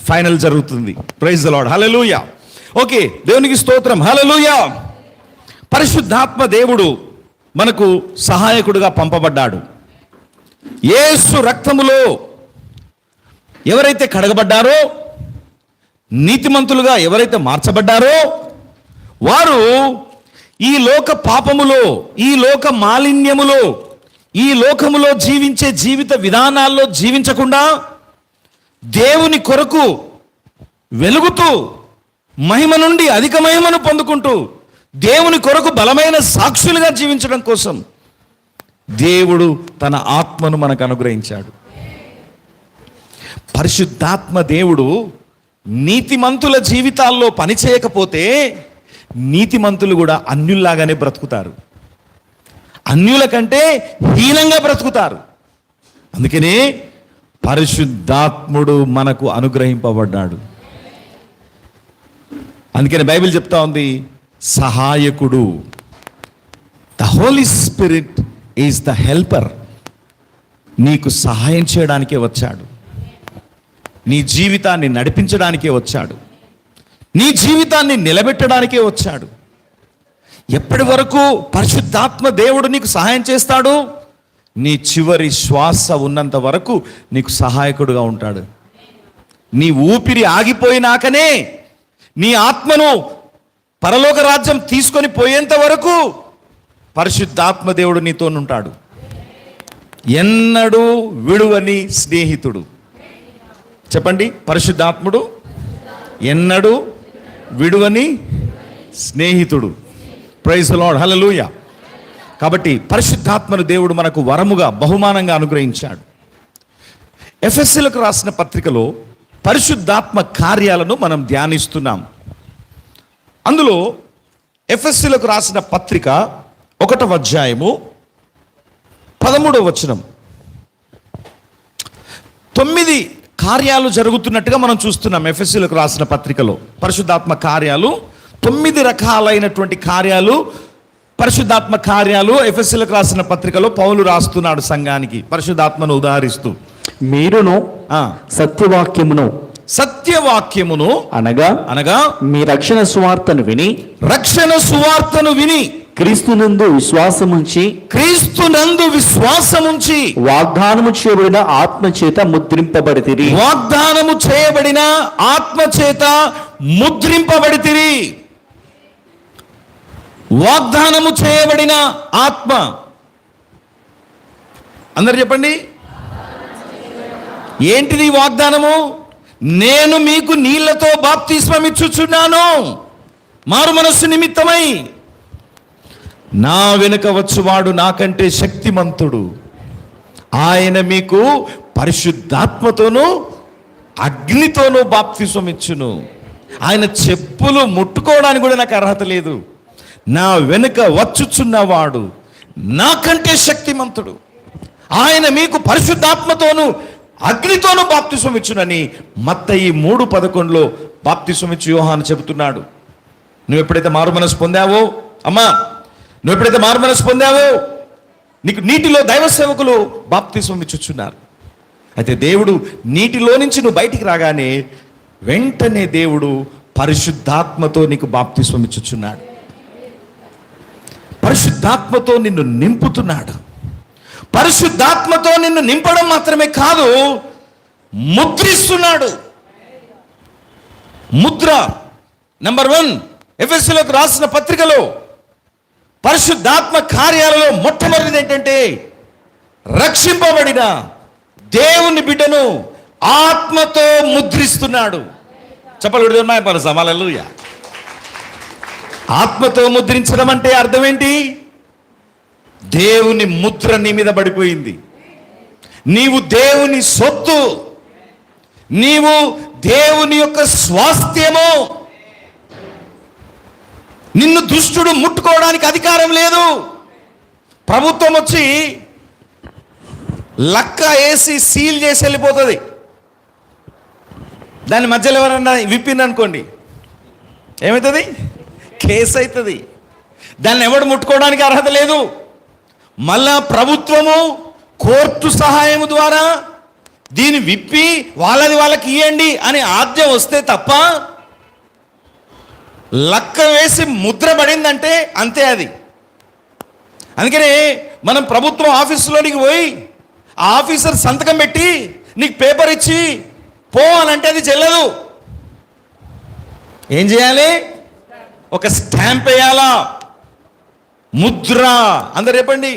Final జరుగుతుంది. Praise the lord, hallelujah. Okay, దేవునికి స్తోత్రం, హల్లెలూయా. పరిశుద్ధాత్మ దేవుడు మనకు సహాయకుడుగా పంపబడ్డాడు. యేసు రక్తములో ఎవరైతే కడగబడ్డారో, నీతిమంతులుగా ఎవరైతే మార్చబడ్డారో, వారు ఈ లోక పాపములో, ఈ లోక మాలిన్యములో, ఈ లోకములో జీవించే జీవిత విధానాల్లో జీవించకుండా దేవుని కొరకు వెలుగుతూ మహిమ నుండి అధిక మహిమను పొందుకుంటూ దేవుని కొరకు బలమైన సాక్షులుగా జీవించడం కోసం దేవుడు తన ఆత్మను మనకు అనుగ్రహించాడు. పరిశుద్ధాత్మ దేవుడు నీతిమంతుల జీవితాల్లో పనిచేయకపోతే నీతిమంతులు కూడా అన్యుల్లాగానే బ్రతుకుతారు, అన్యుల కంటే హీనంగా బ్రతుకుతారు. అందుకనే పరిశుద్ధాత్ముడు మనకు అనుగ్రహింపబడ్డాడు. అందుకని బైబిల్ చెప్తా ఉంది, సహాయకుడు. The Holy Spirit is the helper. నీకు సహాయం చేయడానికే వచ్చాడు, నీ జీవితాన్ని నడిపించడానికే వచ్చాడు, నీ జీవితాన్ని నిలబెట్టడానికే వచ్చాడు. ఎప్పటి వరకు పరిశుద్ధాత్మ దేవుడు నీకు సహాయం చేస్తాడు? నీ చివరి శ్వాస ఉన్నంత వరకు నీకు సహాయకుడుగా ఉంటాడు. నీ ఊపిరి ఆగిపోయినాకనే నీ ఆత్మను పరలోక రాజ్యం తీసుకొని పోయేంత వరకు పరిశుద్ధాత్మ దేవుడు నీతో ఉంటాడు. ఎన్నడూ విడువని స్నేహితుడు. చెప్పండి, పరిశుద్ధాత్ముడు ఎన్నడూ విడువని స్నేహితుడు. ప్రైజ్ ది లార్డ్, హల్లెలూయా. కాబట్టి పరిశుద్ధాత్మను దేవుడు మనకు వరముగా, బహుమానంగా అనుగ్రహించాడు. ఎఫెసీయులకు రాసిన పత్రికలో పరిశుద్ధాత్మ కార్యాలను మనం ధ్యానిస్తున్నాం. అందులో ఎఫెసీయులకు రాసిన పత్రిక 1వ అధ్యాయము 13వ వచనం. 9 కార్యాలు జరుగుతున్నట్టుగా మనం చూస్తున్నాం. ఎఫెసీయులకు రాసిన పత్రికలో పరిశుద్ధాత్మ కార్యాలు 9 రకాలైనటువంటి కార్యాలు, పరిశుద్ధాత్మ కార్యాలు ఎఫెసీయులకు రాసిన పత్రికలో పౌలు రాస్తున్నాడు సంఘానికి, పరిశుద్ధాత్మను ఉదాహరిస్తూ. మీరును సత్యవాక్యమును అనగా మీ రక్షణ సువార్తను విని క్రీస్తునందు విశ్వాసముంచి వాగ్దానము చేయబడిన ఆత్మచేత ముద్రింపబడితిరి. వాగ్దానము చేయబడిన ఆత్మ. అందరు చెప్పండి, ఏంటిది వాగ్దానము? నేను మీకు నీళ్లతో బాప్తిస్మం ఇచ్చుచున్నాను మారు మనస్సు నిమిత్తమై, నా వెనుక వచ్చువాడు నాకంటే శక్తిమంతుడు, ఆయన మీకు పరిశుద్ధాత్మతోనూ అగ్నితోనూ బాప్తిస్మం ఇచ్చును. ఆయన చెప్పులు ముట్టుకోవడానికి కూడా నాకు అర్హత లేదు. నా వెనుక వచ్చుచున్నవాడు నాకంటే శక్తిమంతుడు, ఆయన మీకు పరిశుద్ధాత్మతోనూ అగ్నితోనూ బాప్తిస్మం ఇచ్చునని మత్తయి 3:11 బాప్తిస్మం ఇచ్చి యోహాను చెబుతున్నాడు. నువ్వు ఎప్పుడైతే మారు మనసు పొందావో, అమ్మా నువ్వు ఎప్పుడైతే మారు మనసు పొందావో, నీకు నీటిలో దైవ సేవకులు బాప్తిస్మం ఇచ్చుచున్నారు. అయితే దేవుడు నీటిలో నుంచి నువ్వు బయటికి రాగానే వెంటనే దేవుడు పరిశుద్ధాత్మతో నీకు బాప్తిస్మం ఇచ్చుచున్నాడు. పరిశుద్ధాత్మతో నిన్ను నింపుతున్నాడు. పరిశుద్ధాత్మతో నిన్ను నింపడం మాత్రమే కాదు, ముద్రిస్తున్నాడు. ముద్ర నంబర్ 1 ఎఫెసీయులకు రాసిన పత్రికలో పరిశుద్ధాత్మ కార్యాలలో మొట్టమొదటిది ఏంటంటే, రక్షింపబడిన దేవుని బిడ్డను ఆత్మతో ముద్రిస్తున్నాడు. చెప్పలు హల్లెలూయా. ఆత్మతో ముద్రించడం అంటే అర్థం ఏంటి? దేవుని ముద్ర నీ మీద పడిపోయింది. నీవు దేవుని సొత్తు, నీవు దేవుని యొక్క స్వాస్థ్యము. నిన్ను దుష్టుడు ముట్టుకోవడానికి అధికారం లేదు. ప్రభుత్వం వచ్చి లక్క వేసి సీల్ చేసి వెళ్ళిపోతుంది. దాని మధ్యలో ఎవరన్నా విప్పిందనుకోండి, ఏమవుతుంది? కేసు అవుతుంది. దాన్ని ఎవడు ముట్టుకోవడానికి అర్హత లేదు. మళ్ళా ప్రభుత్వము కోర్టు సహాయం ద్వారా దీన్ని విప్పి వాళ్ళది వాళ్ళకి ఇవ్వండి అని ఆజ్ఞ వస్తే తప్ప, లక్క వేసి ముద్ర పడిందంటే అంతే అది. అందుకనే మనం ప్రభుత్వం ఆఫీసులోనికి పోయి ఆ ఆఫీసర్ సంతకం పెట్టి నీకు పేపర్ ఇచ్చి పో అని అంటే అది చెల్లదు. ఏం చేయాలి? ఒక స్టాంప్ వేయాలా, ముద్ర. అందరు చెప్పండి.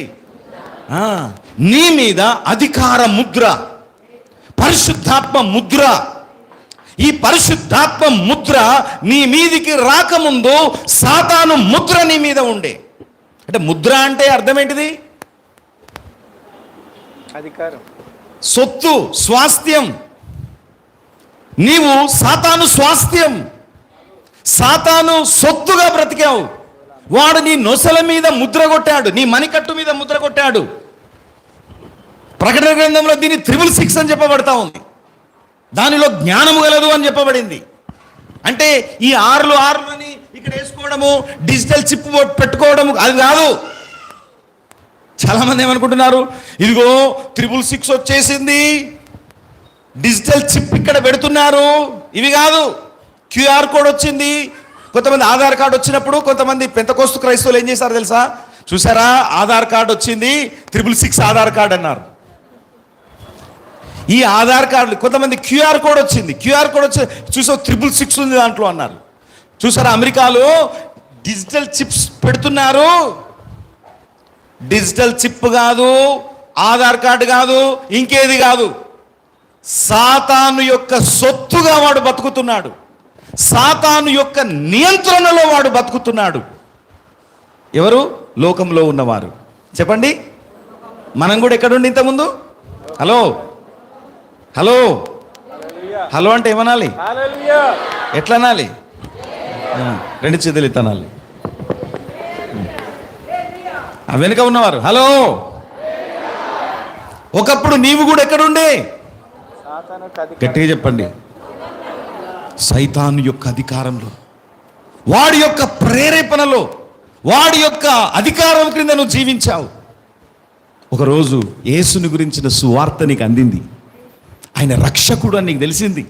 నీ మీద అధికార ముద్ర, పరిశుద్ధాత్మ ముద్ర. ఈ పరిశుద్ధాత్మ ముద్ర నీ మీదికి రాకముందు సాతాను ముద్ర నీ మీద ఉండే. అంటే ముద్ర అంటే అర్థం ఏంటిది? అధికారం, సొత్తు, స్వాస్థ్యం. నీవు సాతాను స్వాస్థ్యం, సాతాను సొత్తుగా బ్రతికావు. వాడు నీ నొసల మీద ముద్ర కొట్టాడు, నీ మణికట్టు మీద ముద్ర కొట్టాడు. ప్రకటన గ్రంథంలో దీన్ని 666 అని చెప్పబడతా ఉంది. దానిలో జ్ఞానము గలదు అని చెప్పబడింది. అంటే ఈ ఆరులు అని ఇక్కడ వేసుకోవడము, డిజిటల్ చిప్ పెట్టుకోవడము అది కాదు. చాలా మంది ఏమనుకుంటున్నారు, ఇదిగో 666 వచ్చేసింది, డిజిటల్ చిప్ ఇక్కడ పెడుతున్నారు. ఇవి కాదు. QR కోడ్ వచ్చింది. కొంతమంది ఆధార్ కార్డు వచ్చినప్పుడు కొంతమంది పెంతకోస్తు క్రైస్తవులు ఏం చేశారు తెలుసా? చూసారా, ఆధార్ కార్డు వచ్చింది, 666 ఆధార్ కార్డు అన్నారు. ఈ ఆధార్ కార్డు కొంతమంది QR కోడ్ వచ్చింది, QR కోడ్ వచ్చి చూసా 666 ఉంది దాంట్లో అన్నారు. చూసారా, అమెరికాలో డిజిటల్ చిప్స్ పెడుతున్నారు. డిజిటల్ చిప్ కాదు, ఆధార్ కార్డు కాదు, ఇంకేది కాదు. సాతాను యొక్క సొత్తుగా వాడు బతుకుతున్నాడు, సాతాను యొక్క నియంత్రణలో వాడు బతుకుతున్నాడు. ఎవరు? లోకంలో ఉన్నవారు. చెప్పండి, మనం కూడా ఎక్కడుండి ఇంతకుముందు? హలో హలో హలో అంటే ఏమనాలి? ఎట్లా అనాలి? 2 చేతులు ఎత్తనాలి. ఆ వెనుక ఉన్నవారు హలో. ఒకప్పుడు నీవు కూడా ఎక్కడుండే? గట్టిగా చెప్పండి. సైతాను యొక్క అధికారంలో, వాడి యొక్క ప్రేరేపణలో, వాడి యొక్క అధికారం క్రింద నువ్వు జీవించావు. ఒకరోజు యేసుని గురించిన సువార్త నీకు అందింది. ఆయన రక్షకుడు అని నీకు తెలిసింది.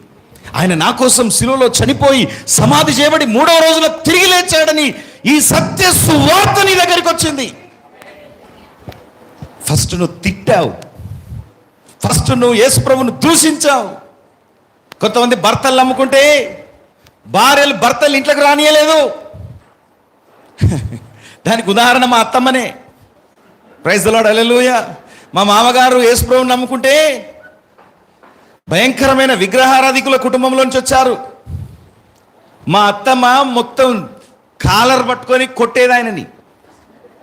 ఆయన నా కోసం శిలువలో చనిపోయి సమాధి చేయబడి 3వ రోజున తిరిగి లేచాడని ఈ సత్య సువార్త నీ దగ్గరికి వచ్చింది. ఫస్ట్ నువ్వు తిట్టావు, ఫస్ట్ నువ్వు యేసు ప్రభువును దూషించావు. కొంతమంది భర్తలు నమ్ముకుంటే భార్యలు భర్తలు ఇంట్లోకి రానియలేదు. దానికి ఉదాహరణ మా అత్తమ్మనే. ప్రైజ్ ది లార్డ్, హల్లెలూయా. మా మామగారు యేసు ప్రభువును నమ్ముకుంటే భయంకరమైన విగ్రహారాధికుల కుటుంబంలోంచి వచ్చారు. మా అత్తమ్మ మొత్తం కాలర్ పట్టుకొని కొట్టేది ఆయనని.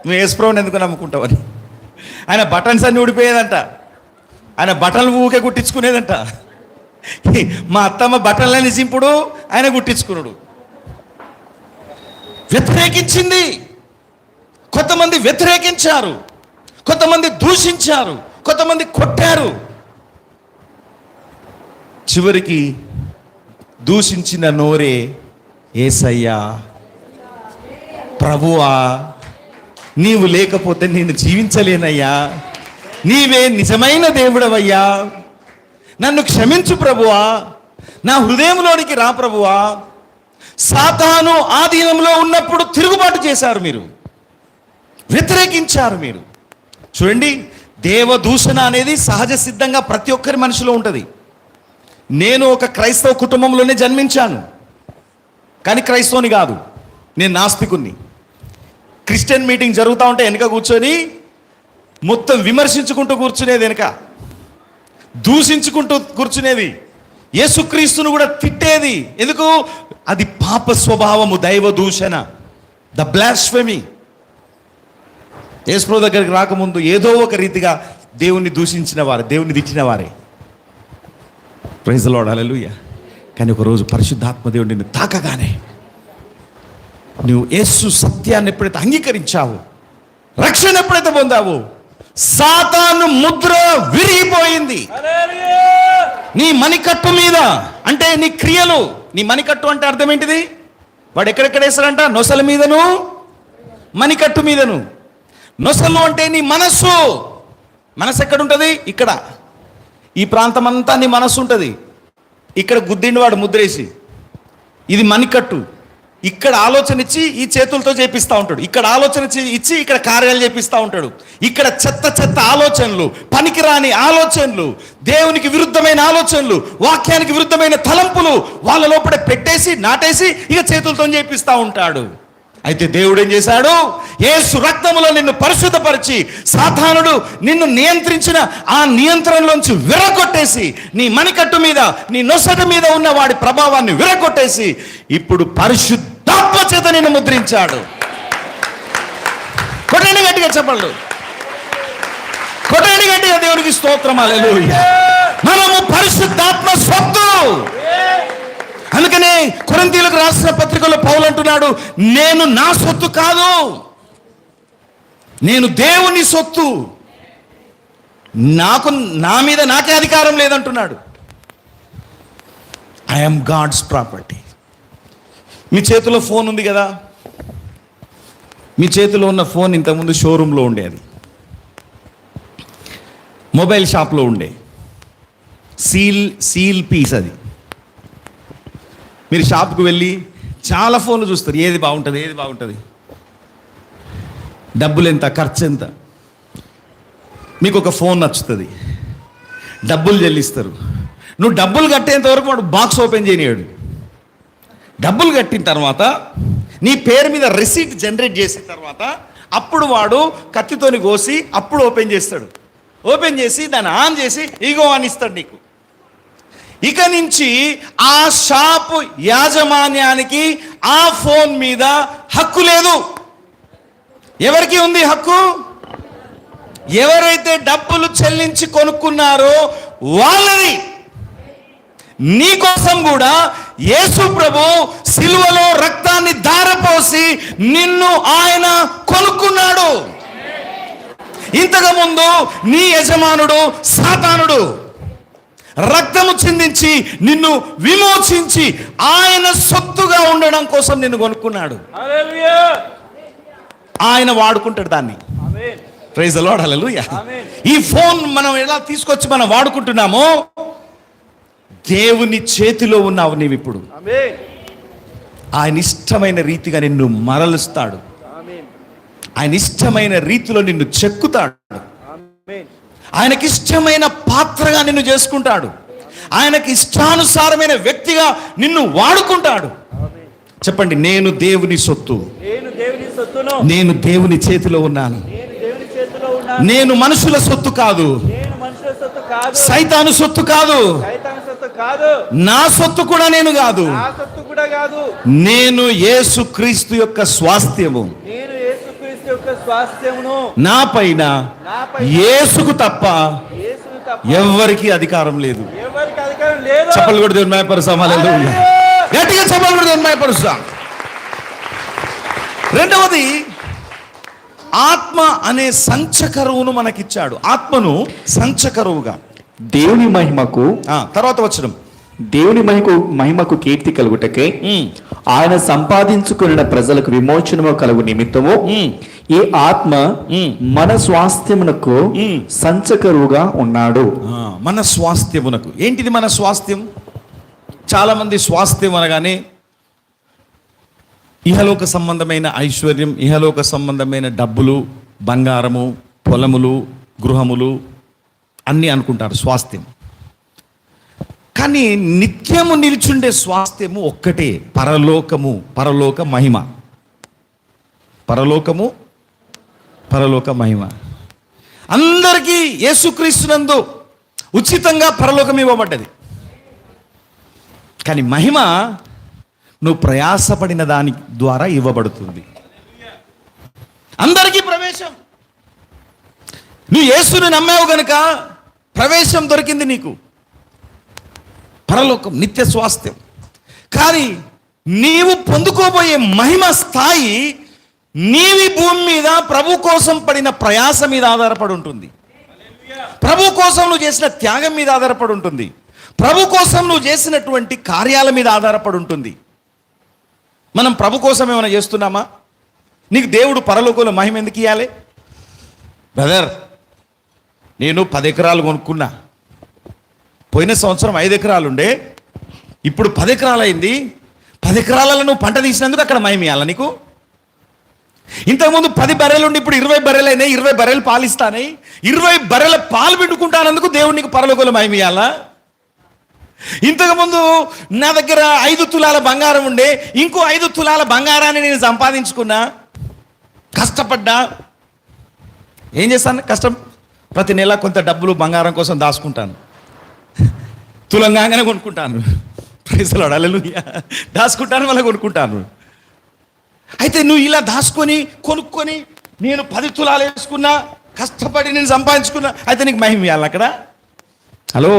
నువ్వు యేసు ప్రభువుని ఎందుకు నమ్ముకుంటావని. ఆయన బటన్స్ అన్ని ఊడిపోయేదంట, ఆయన బటన్లు ఊకే కుట్టించుకునేదంట. మా అత్తమ్మ బటన్లని చింపుడు, ఆయన కుట్టించుకున్నాడు. వ్యతిరేకించింది. కొంతమంది వ్యతిరేకించారు, కొంతమంది దూషించారు, కొంతమంది కొట్టారు. చివరికి దూషించిన నోరే యేసయ్యా, ప్రభువా నీవు లేకపోతే నేను జీవించలేనయ్యా, నీవే నిజమైన దేవుడవయ్యా, నన్ను క్షమించు ప్రభువా, నా హృదయంలోనికి రా ప్రభువా. సాతాను ఆధీనంలో ఉన్నప్పుడు తిరుగుబాటు చేశారు మీరు, వ్యతిరేకించారు మీరు. చూడండి, దేవదూషణ అనేది సహజ సిద్ధంగా ప్రతి ఒక్కరి మనిషిలో ఉంటుంది. నేను ఒక క్రైస్తవ కుటుంబంలోనే జన్మించాను, కానీ క్రైస్తవుని కాదు, నేను నాస్తికుణ్ణి. క్రిస్టియన్ మీటింగ్ జరుగుతూ ఉంటే వెనక కూర్చొని మొత్తం విమర్శించుకుంటూ కూర్చునేది, వెనక దూషించుకుంటూ కూర్చునేది, యేసుక్రీస్తును కూడా తిట్టేది. ఎందుకు? అది పాప స్వభావము, దైవ దూషణ, ద బ్లాస్ఫెమీ. యేసు దగ్గరికి రాకముందు ఏదో ఒక రీతిగా దేవుణ్ణి దూషించిన వారు, దేవుణ్ణి తిట్టిన వారే. ప్రైజ్ ది లార్డ్, హల్లెలూయా. కానీ ఒకరోజు పరిశుద్ధాత్మ దేవుడు నిన్ను తాకగానే, నువ్వు యేసు సత్యాన్ని ఎప్పుడైతే అంగీకరించావు, రక్షణ ఎప్పుడైతే పొందావు, సాతాను ముద్ర విరిగిపోయింది. నీ మణికట్టు మీద, అంటే నీ క్రియలు. నీ మణికట్టు అంటే అర్థం ఏంటిది? వాడు ఎక్కడెక్కడ వేస్తాడంట? నొసల మీదను, మణికట్టు మీదను. నొసలు అంటే నీ మనస్సు. మనసు ఎక్కడ ఉంటుంది? ఇక్కడ. ఈ ప్రాంతం అంతా నీ మనస్సు ఉంటుంది. ఇక్కడ గుద్దిండి వాడు ముద్రేసి, ఇది మణికట్టు. ఇక్కడ ఆలోచన ఇచ్చి ఈ చేతులతో చేపిస్తూ ఉంటాడు, ఇక్కడ ఆలోచన ఇచ్చి ఇక్కడ కార్యాలు చేపిస్తూ ఉంటాడు. ఇక్కడ చెత్త చెత్త ఆలోచనలు, పనికిరాని ఆలోచనలు, దేవునికి విరుద్ధమైన ఆలోచనలు, వాక్యానికి విరుద్ధమైన తలంపులు వాళ్ళ లోపల పెట్టేసి నాటేసి ఇక చేతులతో చేపిస్తూ ఉంటాడు. అయితే దేవుడు ఏం చేశాడు? యేసు రక్తములో నిన్ను పరిశుద్ధపరిచి, సాతానుడు నిన్ను నియంత్రించిన ఆ నియంత్రణలోంచి విరగొట్టేసి, నీ మణికట్టు మీద, నీ నొసట మీద ఉన్న వాడి ప్రభావాన్ని విరగొట్టేసి ఇప్పుడు పరిశుద్ధాత్మ చేత నిన్ను ముద్రించాడు. కొట్టండి గట్టిగా చెప్పండి, కొట్టండి గట్టిగా దేవునికి స్తోత్రం. హల్లెలూయా. మనము పరిశుద్ధాత్మ సొత్తు. అందుకనే కొరింథీయులకు రాసిన పత్రికలో పౌలు అంటున్నాడు, నేను నా సొత్తు కాదు, నేను దేవుని సొత్తు, నా మీద నాకే అధికారం లేదంటున్నాడు. I'm God's property. మీ చేతిలో ఫోన్ ఉంది కదా, మీ చేతిలో ఉన్న ఫోన్ ఇంతకుముందు షోరూంలో ఉండేది, మొబైల్ షాప్లో ఉండే సీల్ పీస్. అది మీరు షాప్కి వెళ్ళి చాలా ఫోన్లు చూస్తారు, ఏది బాగుంటుంది, డబ్బులు ఎంత, ఖర్చు ఎంత. మీకు ఒక ఫోన్ నచ్చుతుంది, డబ్బులు చెల్లిస్తారు. నువ్వు డబ్బులు కట్టేంత వరకు వాడు బాక్స్ ఓపెన్ చేయనివాడు. డబ్బులు కట్టిన తర్వాత నీ పేరు మీద రిసీట్ జనరేట్ చేసిన తర్వాత అప్పుడు వాడు కత్తితోని కోసి అప్పుడు ఓపెన్ చేస్తాడు. ఓపెన్ చేసి దాన్ని ఆన్ చేసి ఇగో అని ఇస్తాడు నీకు. ఇక నుంచి ఆ షాపు యాజమాన్యానికి ఆ ఫోన్ మీద హక్కు లేదు. ఎవరికి ఉంది హక్కు? ఎవరైతే డబ్బులు చెల్లించి కొనుక్కున్నారో వాళ్ళది. నీ కోసం కూడా యేసు ప్రభు సిలువలో రక్తాన్ని ధారపోసి నిన్ను ఆయన కొనుక్కున్నాడు. ఇంతకు ముందు నీ యజమానుడు సాతానుడు రక్తము చిందించి నిన్ను విమోచించి ఆయన సొత్తుగా ఉండడం కోసం నిన్ను కొనుక్కున్నాడు. ఆయన వాడుకుంటాడు దాన్ని. Praise the lord. హల్లెలూయా. ఈ ఫోన్ మనం ఎలా తీసుకొచ్చి మనం వాడుకుంటున్నామో, దేవుని చేతిలో ఉన్నావు నీవు ఇప్పుడు. ఆయన ఇష్టమైన రీతిగా నిన్ను మరలుస్తాడు, ఆయన ఇష్టమైన రీతిలో నిన్ను చెక్కుతాడు, ఆయనకి ఇష్టమైన పాత్రగా నిన్ను చేసుకుంటాడు, ఆయనకి ఇష్టానుసారమైన వ్యక్తిగా నిన్ను వాడుకుంటాడు. చెప్పండి, నేను దేవుని సొత్తు, నేను దేవుని చేతిలో ఉన్నాను, నేను మనుషుల సొత్తు కాదు, సైతాను సొత్తు కాదు, నా సొత్తు కూడా నేను కాదు, నేను యేసుక్రీస్తు యొక్క స్వాస్థ్యము. నా పైన యేసుకు తప్ప ఎవరికి అధికారం లేదు. చెప్పలు కూడా దేవుని మహిమపరుస్తాం. హల్లెలూయా. గట్టిగా చెప్పలు కూడా దేవుని మహిమపరుస్తాం. రెండవది, ఆత్మ అనే సంచకరువును మనకిచ్చాడు. ఆత్మను సంచకరువుగా దేవుని మహిమకు, తర్వాత వచనం, దేవుని మహిమకు కీర్తి కలుగుటకే ఆయన సంపాదించుకున్న ప్రజలకు విమోచనము కలుగు నిమిత్తము ఈ ఆత్మ మన స్వాస్థ్యమునకు సంచకరువుగా ఉన్నాడు. మన స్వాస్థ్యమునకు. ఏంటిది మన స్వాస్థ్యం? చాలా మంది స్వాస్థ్యం అనగానే ఇహలోక సంబంధమైన ఐశ్వర్యం, ఇహలోక సంబంధమైన డబ్బులు, బంగారము, పొలములు, గృహములు అన్నీ అనుకుంటారు స్వాస్థ్యం. కానీ నిత్యము నిల్చుండే స్వాస్థ్యము ఒక్కటే, పరలోకము, పరలోక మహిమ. పరలోకము, పరలోక మహిమ. అందరికీ యేసుక్రీస్తునందు ఉచితంగా పరలోకం ఇవ్వబడ్డది. కానీ మహిమ నువ్వు ప్రయాసపడిన దాని ద్వారా ఇవ్వబడుతుంది. అందరికీ ప్రవేశం. నువ్వు యేసుని నమ్మావు గనుక ప్రవేశం దొరికింది నీకు, పరలోకం, నిత్య స్వాస్థ్యం. కానీ నీవు పొందుకోబోయే మహిమ స్థాయి నీవి భూమి మీద ప్రభు కోసం పడిన ప్రయాస మీద ఆధారపడి ఉంటుంది. ప్రభు కోసం నువ్వు చేసిన త్యాగం మీద ఆధారపడి ఉంటుంది. ప్రభు కోసం నువ్వు చేసినటువంటి కార్యాల మీద ఆధారపడి ఉంటుంది. మనం ప్రభు కోసం ఏమైనా చేస్తున్నామా? నీకు దేవుడు పరలోకంలో మహిమ ఎందుకు ఇవ్వాలి? బ్రదర్, నేను 10 ఎకరాలు కొనుక్కున్నా, పోయిన సంవత్సరం 5 ఎకరాలు ఉండే, ఇప్పుడు 10 ఎకరాలు అయింది. 10 ఎకరాలలో నువ్వు పంట తీసినందుకు అక్కడ మహిమ ఇవ్వాలా నీకు? ఇంతకుముందు 10 బర్రెలు ఉండి ఇప్పుడు 20 బర్రెలు అయినాయి, 20 బర్రెలు పాలు ఇస్తానాయి, 20 బర్రెల పాలు పిండుకుంటానందుకు దేవుడు నీకు పరలోకంలో మహిమ ఇవ్వాలా? ఇంతకుముందు నా దగ్గర 5 తులాల బంగారం ఉండే, ఇంకో 5 తులాల బంగారాన్ని నేను సంపాదించుకున్నా, కష్టపడ్డా. ఏం చేస్తాను? కష్టం. ప్రతి నెల కొంత డబ్బులు బంగారం కోసం దాచుకుంటాను, తులంగానే కొనుక్కుంటాను. ప్రైజ్ ది లార్డ్, హల్లెలూయా. దాచుకుంటాను, మళ్ళీ కొనుక్కుంటాను. అయితే నువ్వు ఇలా దాచుకొని కొనుక్కొని నేను 10 తులాలు వేసుకున్నా, కష్టపడి నేను సంపాదించుకున్నా, అయితే నీకు మహిమ ఇవ్వాలి అక్కడ? హలో,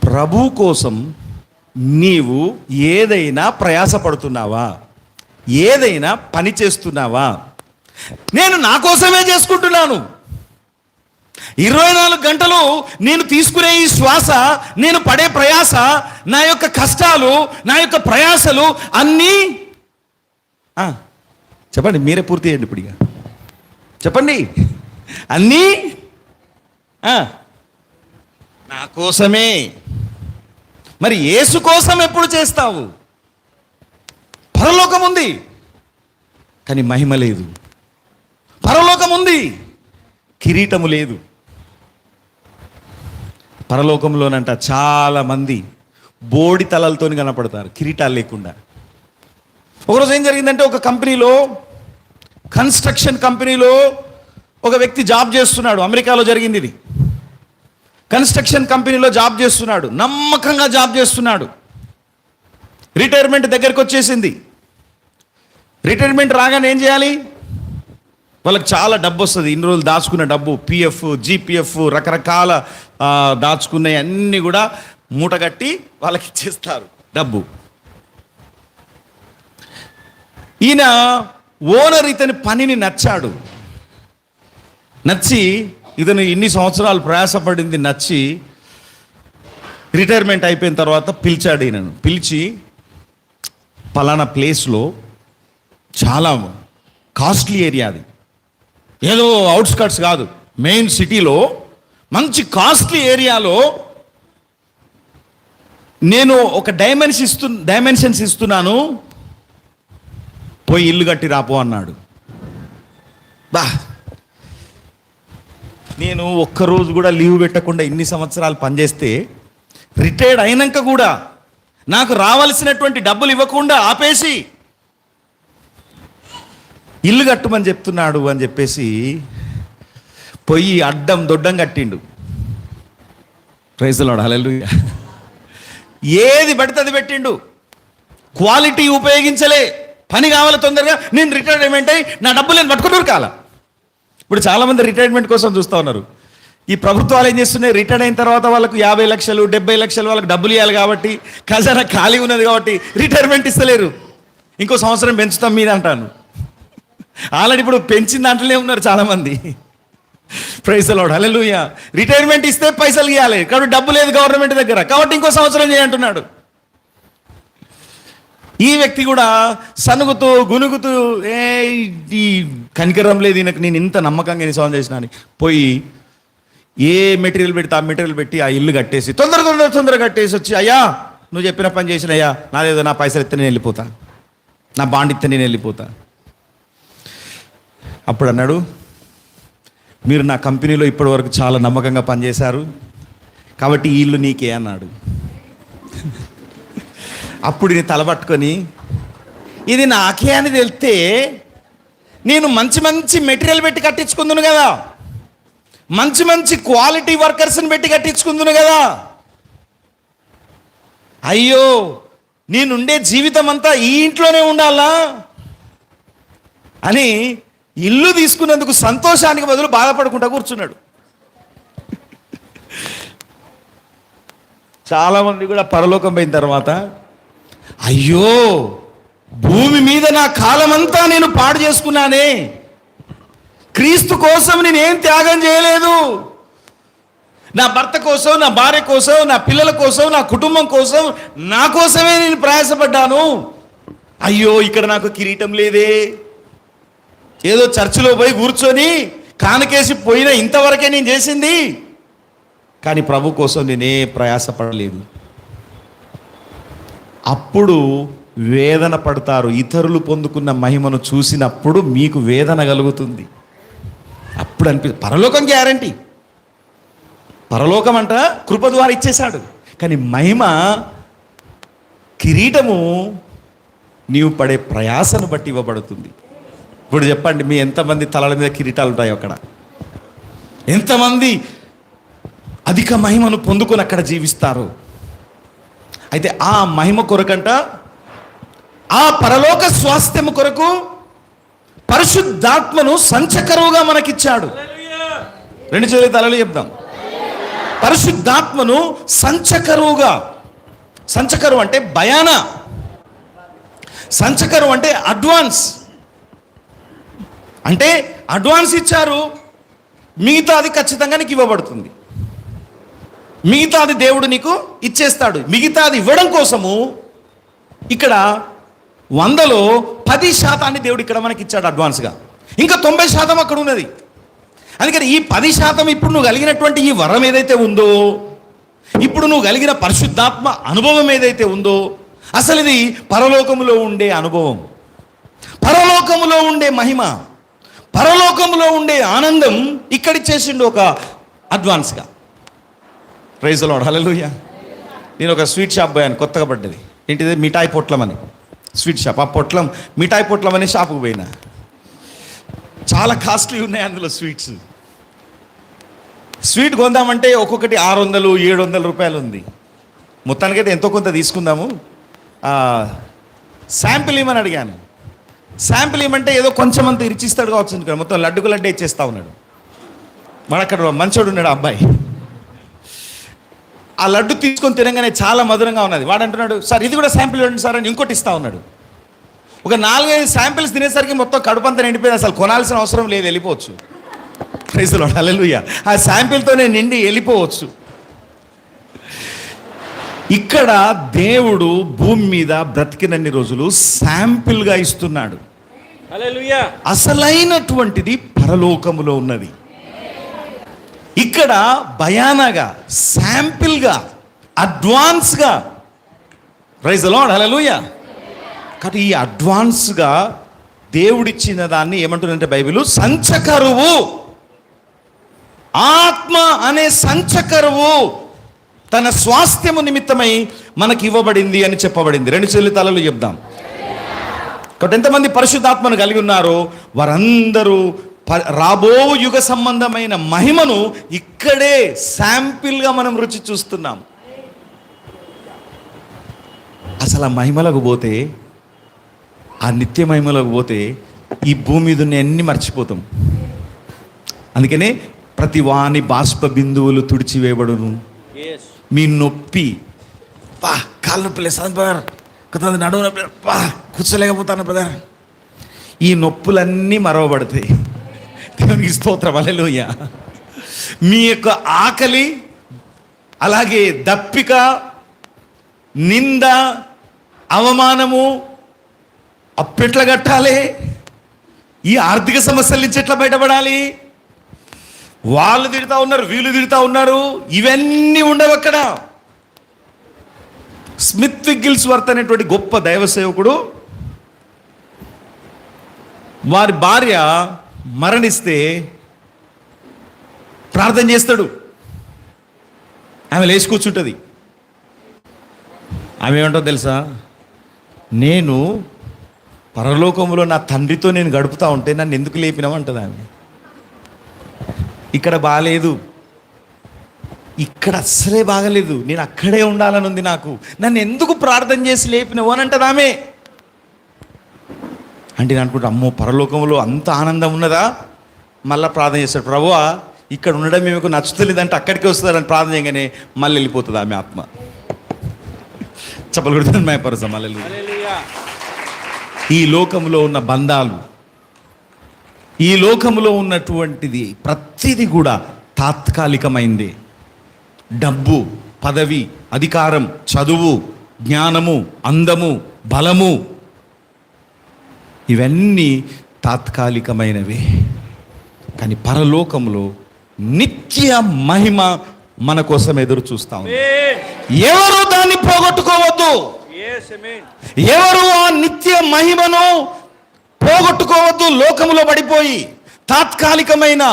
ప్రభు కోసం నీవు ఏదైనా ప్రయాసపడుతున్నావా? ఏదైనా పని చేస్తున్నావా? నేను నా కోసమే చేసుకుంటున్నాను. 24 గంటలు నేను తీసుకునే ఈ శ్వాస, నేను పడే ప్రయాస, నా యొక్క కష్టాలు, నా యొక్క ప్రయాసలు అన్నీ చెప్పండి, మీరే పూర్తి చేయండి ఇప్పుడు. ఇక చెప్పండి, అన్నీ నా కోసమే. మరి యేసు కోసం ఎప్పుడు చేస్తావు? పరలోకం ఉంది కానీ మహిమ లేదు. పరలోకం ఉంది, కిరీటము లేదు. పరలోకంలోనంట చాలా మంది బోడి తలలతో కనపడతారు, కిరీటాలు లేకుండా. ఒకరోజు ఏం జరిగిందంటే, ఒక కంపెనీలో, కన్స్ట్రక్షన్ కంపెనీలో ఒక వ్యక్తి జాబ్ చేస్తున్నాడు. అమెరికాలో జరిగింది ఇది. కన్స్ట్రక్షన్ కంపెనీలో జాబ్ చేస్తున్నాడు, నమ్మకంగా జాబ్ చేస్తున్నాడు. రిటైర్మెంట్ దగ్గరికి వచ్చేసింది. రిటైర్మెంట్ రాగానే ఏం చేయాలి? వాళ్ళకి చాలా డబ్బు వస్తుంది. ఇన్ని రోజులు దాచుకున్న డబ్బు, పిఎఫ్, జీపీఎఫ్, రకరకాల దాచుకున్నవి అన్నీ కూడా మూటగట్టి వాళ్ళకి ఇచ్చేస్తారు డబ్బు. ఈయన ఓనర్ ఇతని పనిని నచ్చాడు. నచ్చి, ఇతను ఇన్ని సంవత్సరాలు ప్రయాసపడింది నచ్చి, రిటైర్మెంట్ అయిపోయిన తర్వాత పిలిచాడు. ఈయనను పిలిచి, పలానా ప్లేస్లో చాలా కాస్ట్లీ ఏరియా, అది ఏదో అవుట్స్కట్స్ కాదు, మెయిన్ సిటీలో మంచి కాస్ట్లీ ఏరియాలో నేను ఒక డైమెన్షన్స్ ఇస్తున్నాను, పోయి ఇల్లు కట్టి రాపో అన్నాడు. బా, నేను ఒక్కరోజు కూడా లీవ్ పెట్టకుండా ఇన్ని సంవత్సరాలు పనిచేస్తే, రిటైర్డ్ అయినాక కూడా నాకు రావాల్సినటువంటి డబ్బులు ఇవ్వకుండా ఆపేసి ఇల్లు కట్టమని చెప్తున్నాడు అని చెప్పేసి పోయి అడ్డం దొడ్డం కట్టిండు. ప్రైజ్ ది లార్డ్, హల్లెలూయా. ఏది పడితే అది పెట్టిండు, క్వాలిటీ ఉపయోగించలే. పని కావాలి తొందరగా, నేను రిటైర్మెంట్ అయ్యి నా డబ్బులు నేను పట్టుకున్నారు కాల. ఇప్పుడు చాలామంది రిటైర్మెంట్ కోసం చూస్తూ ఉన్నారు. ఈ ప్రభుత్వాలు ఏం చేస్తున్నాయి? రిటైర్ అయిన తర్వాత వాళ్ళకు 50 లక్షలు 70 లక్షలు వాళ్ళకి డబ్బులు ఇవ్వాలి కాబట్టి, ఖజానా ఖాళీ ఉన్నది కాబట్టి రిటైర్మెంట్ ఇస్తలేరు. ఇంకో సంవత్సరం పెంచుతాం మీద అంటాను. ఆల్రెడీ ఇప్పుడు పెంచిన దాంట్లోనే ఉన్నారు చాలామంది. Praise the lord, hallelujah. Retirement ఇస్తే పైసలు ఇవ్వాలి కాబట్టి డబ్బు లేదు గవర్నమెంట్ దగ్గర, కాబట్టి ఇంకో సంవత్సరం చేయంటున్నాడు. ఈ వ్యక్తి కూడా సనుగుతూ గునుగుతూ, ఈ కనికరం లేదు ఈయనకు, నేను ఇంత నమ్మకంగా ఎన్ని సంవత్సరం చేసిన అని పోయి ఏ మెటీరియల్ పెడితే ఆ మెటీరియల్ పెట్టి ఆ ఇల్లు కట్టేసి తొందరగా కట్టేసి వచ్చి, అయ్యా నువ్వు చెప్పిన పని చేసిన, అయ్యా నాదేదో నా పైసలు ఇస్తే నేను వెళ్ళిపోతా, నా బాండ్ ఇస్తే నేను వెళ్ళిపోతా. అప్పుడు అన్నాడు, మీరు నా కంపెనీలో ఇప్పటివరకు చాలా నమ్మకంగా పనిచేశారు కాబట్టి ఈ ఇల్లు నీకే అన్నాడు. అప్పుడు నేను తలపట్టుకొని, ఇది నాకే అని తెలిస్తే నేను మంచి మెటీరియల్ పెట్టి కట్టించుకుందును కదా, మంచి క్వాలిటీ వర్కర్స్ని పెట్టి కట్టించుకుందును కదా. అయ్యో, నేనుండే జీవితం అంతా ఈ ఇంట్లోనే ఉండాలా అని ఇల్లు తీసుకున్నందుకు సంతోషానికి బదులు బాధపడుకుంటా కూర్చున్నాడు. చాలామంది కూడా పరలోకం పోయిన తర్వాత, అయ్యో భూమి మీద నా కాలమంతా నేను పాడు చేసుకున్నానే, క్రీస్తు కోసం నేనేం త్యాగం చేయలేదు, నా భర్త కోసం, నా భార్య కోసం, నా పిల్లల కోసం, నా కుటుంబం కోసం, నా కోసమే నేను ప్రయాసపడ్డాను. అయ్యో ఇక్కడ నాకు కిరీటం లేదే, ఏదో చర్చిలో పోయి కూర్చొని కానకేసి పోయినా ఇంతవరకే నేను చేసింది, కానీ ప్రభు కోసం నేనే ప్రయాసపడలేదు. అప్పుడు వేదన పడతారు. ఇతరులు పొందుకున్న మహిమను చూసినప్పుడు మీకు వేదన కలుగుతుంది. అప్పుడు పరలోకం గ్యారంటీ, పరలోకం అంట కృప ద్వారా ఇచ్చేశాడు. కానీ మహిమ కిరీటము నీవు పడే ప్రయాసను బట్టి ఇవ్వబడుతుంది. ఇప్పుడు చెప్పండి, మీ ఎంతమంది తలల మీద కిరీటాలు ఉంటాయో అక్కడ, ఎంతమంది అధిక మహిమను పొందుకొని అక్కడ జీవిస్తారు. అయితే ఆ మహిమ కొరకంట, ఆ పరలోక స్వాస్థ్యము కొరకు పరిశుద్ధాత్మను సంచకరువుగా మనకిచ్చాడు. రెండు చేతుల తలలు చెప్దాం. పరిశుద్ధాత్మను సంచకరువుగా. సంచకరువు అంటే భయాన, సంచకరువు అంటే అడ్వాన్స్. అంటే అడ్వాన్స్ ఇచ్చారు, మిగతాది ఖచ్చితంగా నీకు ఇవ్వబడుతుంది. మిగతాది దేవుడు నీకు ఇచ్చేస్తాడు. మిగతాది ఇవ్వడం కోసము ఇక్కడ 100లో 10% దేవుడు ఇక్కడ మనకి ఇచ్చాడు అడ్వాన్స్గా. ఇంకా 90% అక్కడ ఉన్నది. అందుకని ఈ 10% ఇప్పుడు నువ్వు కలిగినటువంటి ఈ వరం ఏదైతే ఉందో, ఇప్పుడు నువ్వు కలిగిన పరిశుద్ధాత్మ అనుభవం ఏదైతే ఉందో, అసలు ఇది పరలోకములో ఉండే అనుభవం, పరలోకములో ఉండే మహిమ, పరలోకములో ఉండే ఆనందం ఇక్కడ చేసిండు ఒక అడ్వాన్స్గా. ప్రైజ్ ది లార్డ్, హల్లెలూయా. నేను ఒక స్వీట్ షాప్ పోయాను, కొత్తగా పడ్డది. ఏంటిది? మిఠాయి పొట్లం అని స్వీట్ షాప్. ఆ పొట్లం, మిఠాయి పొట్లం అనే షాపుకు పోయినా. చాలా కాస్ట్లీ ఉన్నాయి అందులో స్వీట్స్. స్వీట్ కొందామంటే ఒక్కొక్కటి 600, 700 రూపాయలు ఉంది. మొత్తానికైతే ఎంతో కొంత తీసుకుందాము, శాంపిల్ ఇవ్వమని అడిగాను. శాంపిల్ ఇవ్వమంటే ఏదో కొంచెం అంత ఇరిచిస్తాడు కావచ్చు అనుకున్నాను. మొత్తం లడ్డుకు లడ్డే ఇచ్చేస్తా ఉన్నాడు. మన అక్కడ మంచోడు ఉన్నాడు అబ్బాయి. ఆ లడ్డు తీసుకొని తినగానే చాలా మధురంగా ఉన్నది. వాడు అంటున్నాడు, సార్ ఇది కూడా శాంపిల్ ఇవ్వండి సార్ అని ఇంకోటి ఇస్తా ఉన్నాడు. ఒక 4-5 శాంపిల్స్ తినేసరికి మొత్తం కడుపంతా నిండిపోయింది. అసలు కొనాల్సిన అవసరం లేదు, వెళ్ళిపోవచ్చు. ప్రైజ్ ది లార్డ్, హల్లెలూయా. ఆ శాంపిల్తోనే నిండి వెళ్ళిపోవచ్చు. ఇక్కడ దేవుడు భూమి మీద బ్రతికినన్ని రోజులు శాంపిల్గా ఇస్తున్నాడు. హల్లెలూయా. అసలైనటువంటిది పరలోకములో ఉన్నది. ఇక్కడ భయానగా, శాంపిల్గా, అడ్వాన్స్గా. ప్రైజ్ ది లార్డ్, హల్లెలూయా. కాబట్టి ఈ అడ్వాన్స్గా దేవుడిచ్చిన దాన్ని ఏమంటుందంటే బైబిల్ సంచకరువు. ఆత్మ అనే సంచకరువు తన స్వాస్థ్యము నిమిత్తమై మనకి ఇవ్వబడింది అని చెప్పబడింది. రెండు చేతుల తలలు చెప్దాం. కాబట్టి ఎంతమంది పరిశుద్ధాత్మను కలిగి ఉన్నారో వారందరూ రాబో యుగ సంబంధమైన మహిమను ఇక్కడే శాంపిల్గా మనం రుచి చూస్తున్నాం. అసలు ఆ మహిమలకు పోతే, ఆ నిత్య మహిమలకు పోతే ఈ భూమి మీద ఉన్న అన్ని మర్చిపోతాం. అందుకనే ప్రతి వాని బాష్ప బిందువులు తుడిచివేయబడును. మీ నొప్పి, పా కాళ్ళు నొప్పి లేస్తుంది బ్రదర్, కొంతమంది నడువు నొప్పి, పా కూర్చోలేకపోతాను బ్రదర్, ఈ నొప్పులన్నీ మరవబడతాయి. దేవునికి స్తోత్రం, హల్లెలూయా. మీ యొక్క ఆకలి, అలాగే దప్పిక, నింద, అవమానము అప్పెట్లా కట్టాలి, ఈ ఆర్థిక సమస్యల నుంచి ఎట్లా బయటపడాలి, వాళ్ళు తిడతా ఉన్నారు, వీళ్ళు తిడతా ఉన్నారు, ఇవన్నీ ఉండవు అక్కడ. స్మిత్ విగ్గిల్స్వర్త్ అనేటువంటి గొప్ప దైవ సేవకుడు, వారి భార్య మరణిస్తే ప్రార్థన చేస్తాడు. ఆమె లేచి కూర్చుంటుంది. ఆమె ఏమంటో తెలుసా, నేను పరలోకంలో నా తండ్రితో నేను గడుపుతా ఉంటే నన్ను ఎందుకు లేపినామంటది ఆమె. ఇక్కడ బాగాలేదు, ఇక్కడ అస్సలే బాగలేదు, నేను అక్కడే ఉండాలని ఉంది నాకు, నన్ను ఎందుకు ప్రార్థన చేసి లేపినవు అని అంటది ఆమె. అంటే నేను అనుకుంటా, అమ్మో పరలోకంలో అంత ఆనందం ఉన్నదా. మళ్ళీ ప్రార్థన చేస్తాడు, ప్రభువా ఇక్కడ ఉండడం మీకు నచ్చుతలేదంటే అక్కడికి వస్తుందని ప్రార్థన చేయగానే మళ్ళీ వెళ్ళిపోతుంది ఆమె ఆత్మ. చెప్పలు కొడుతుంది మయపరుస్తాం. హల్లెలూయా. ఈ లోకంలో ఉన్న బంధాలు, ఈ లోకంలో ఉన్నటువంటిది ప్రతిదీ కూడా తాత్కాలికమైంది. డబ్బు, పదవి, అధికారం, చదువు, జ్ఞానము, అందము, బలము, ఇవన్నీ తాత్కాలికమైనవి. కానీ పరలోకంలో నిత్య మహిమ మన కోసం ఎదురు చూస్తా ఉంది. ఎవరు దాన్ని పోగొట్టుకోవద్దు. ఎవరు ఆ నిత్య మహిమను పోగొట్టుకోవద్దు. లోకములో పడిపోయి తాత్కాలికమైన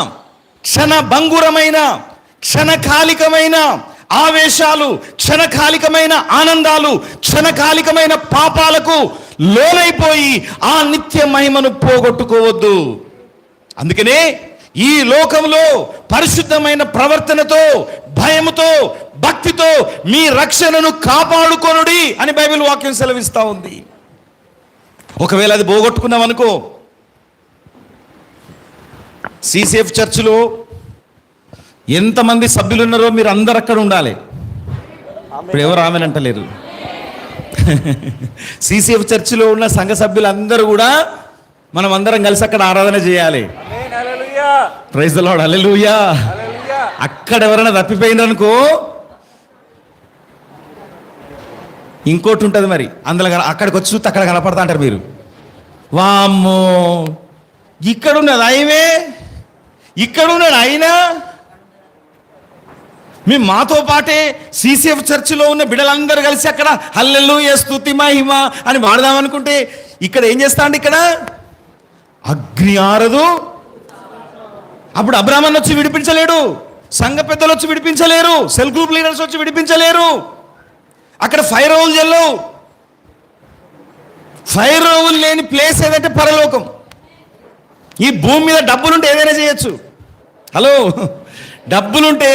క్షణభంగురమైన క్షణకాలికమైన ఆవేశాలు, క్షణకాలికమైన ఆనందాలు, క్షణకాలికమైన పాపాలకు లోనైపోయి ఆ నిత్య మహిమను పోగొట్టుకోవద్దు. అందుకనే ఈ లోకంలో పరిశుద్ధమైన ప్రవర్తనతో, భయముతో, భక్తితో మీ రక్షణను కాపాడుకొనుడి అని బైబిల్ వాక్యం సెలవిస్తా ఉంది. ఒకవేళ అది పోగొట్టుకున్నాం అనుకో, సిసిఎఫ్ చర్చిలో ఎంతమంది సభ్యులు ఉన్నారో మీరు అందరు అక్కడ ఉండాలి. ఇప్పుడు ఎవరు ఆమెనంటలేరు. సిసిఎఫ్ చర్చిలో ఉన్న సంఘ సభ్యులు అందరూ కూడా మనం అందరం కలిసి అక్కడ ఆరాధన చేయాలి. ప్రైజ్ ది లార్డ్, హల్లెలూయా. అక్కడ ఎవరైనా తప్పిపోయిందనుకో ఇంకోటి ఉంటుంది మరి, అందులో అక్కడికి వచ్చి చూస్తే అక్కడ కనపడతా అంటారు మీరు. వామ్మో, ఇక్కడున్నది ఆయనే, ఇక్కడున్నాడు అయినా. మేము మాతో పాటే సిసిఎఫ్ చర్చిలో ఉన్న బిడ్డలందరూ కలిసి అక్కడ హల్లెలూయా స్తుతి మహిమ అని వాడదామనుకుంటే ఇక్కడ ఏం చేస్తా అండి, ఇక్కడ అగ్ని ఆరదు. అప్పుడు అబ్రాహ్మణ్ వచ్చి విడిపించలేడు, సంఘ పెద్దలు వచ్చి విడిపించలేరు, సెల్ గ్రూప్ లీడర్స్ వచ్చి విడిపించలేరు. అక్కడ ఫైర్ రోల్ చెల్లవు. ఫైర్ రోల్ లేని ప్లేస్ ఏదంటే పరలోకం. ఈ భూమి మీద డబ్బులుంటే ఏదైనా చేయొచ్చు. హలో, డబ్బులుంటే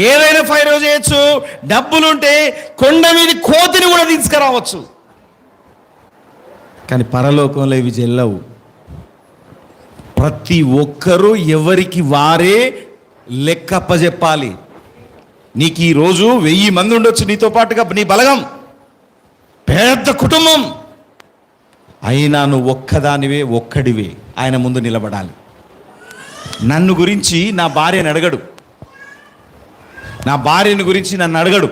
ఏదైనా ఫైర్ రోల్ చేయొచ్చు. డబ్బులుంటే కొండ మీద కోతిని కూడా తీసుకురావచ్చు. కానీ పరలోకంలో ఇవి చెల్లవు. ప్రతి ఒక్కరూ ఎవరికి వారే లెక్కప్పజెప్పాలి. నీకు ఈరోజు 1000 మంది ఉండొచ్చు నీతో పాటుగా, నీ బలగం పెద్ద కుటుంబం అయినా నువ్వు ఒక్కదానివే, ఒక్కడివే ఆయన ముందు నిలబడాలి. నన్ను గురించి నా భార్యని అడగడు, నా భార్యని గురించి నన్ను అడగడు.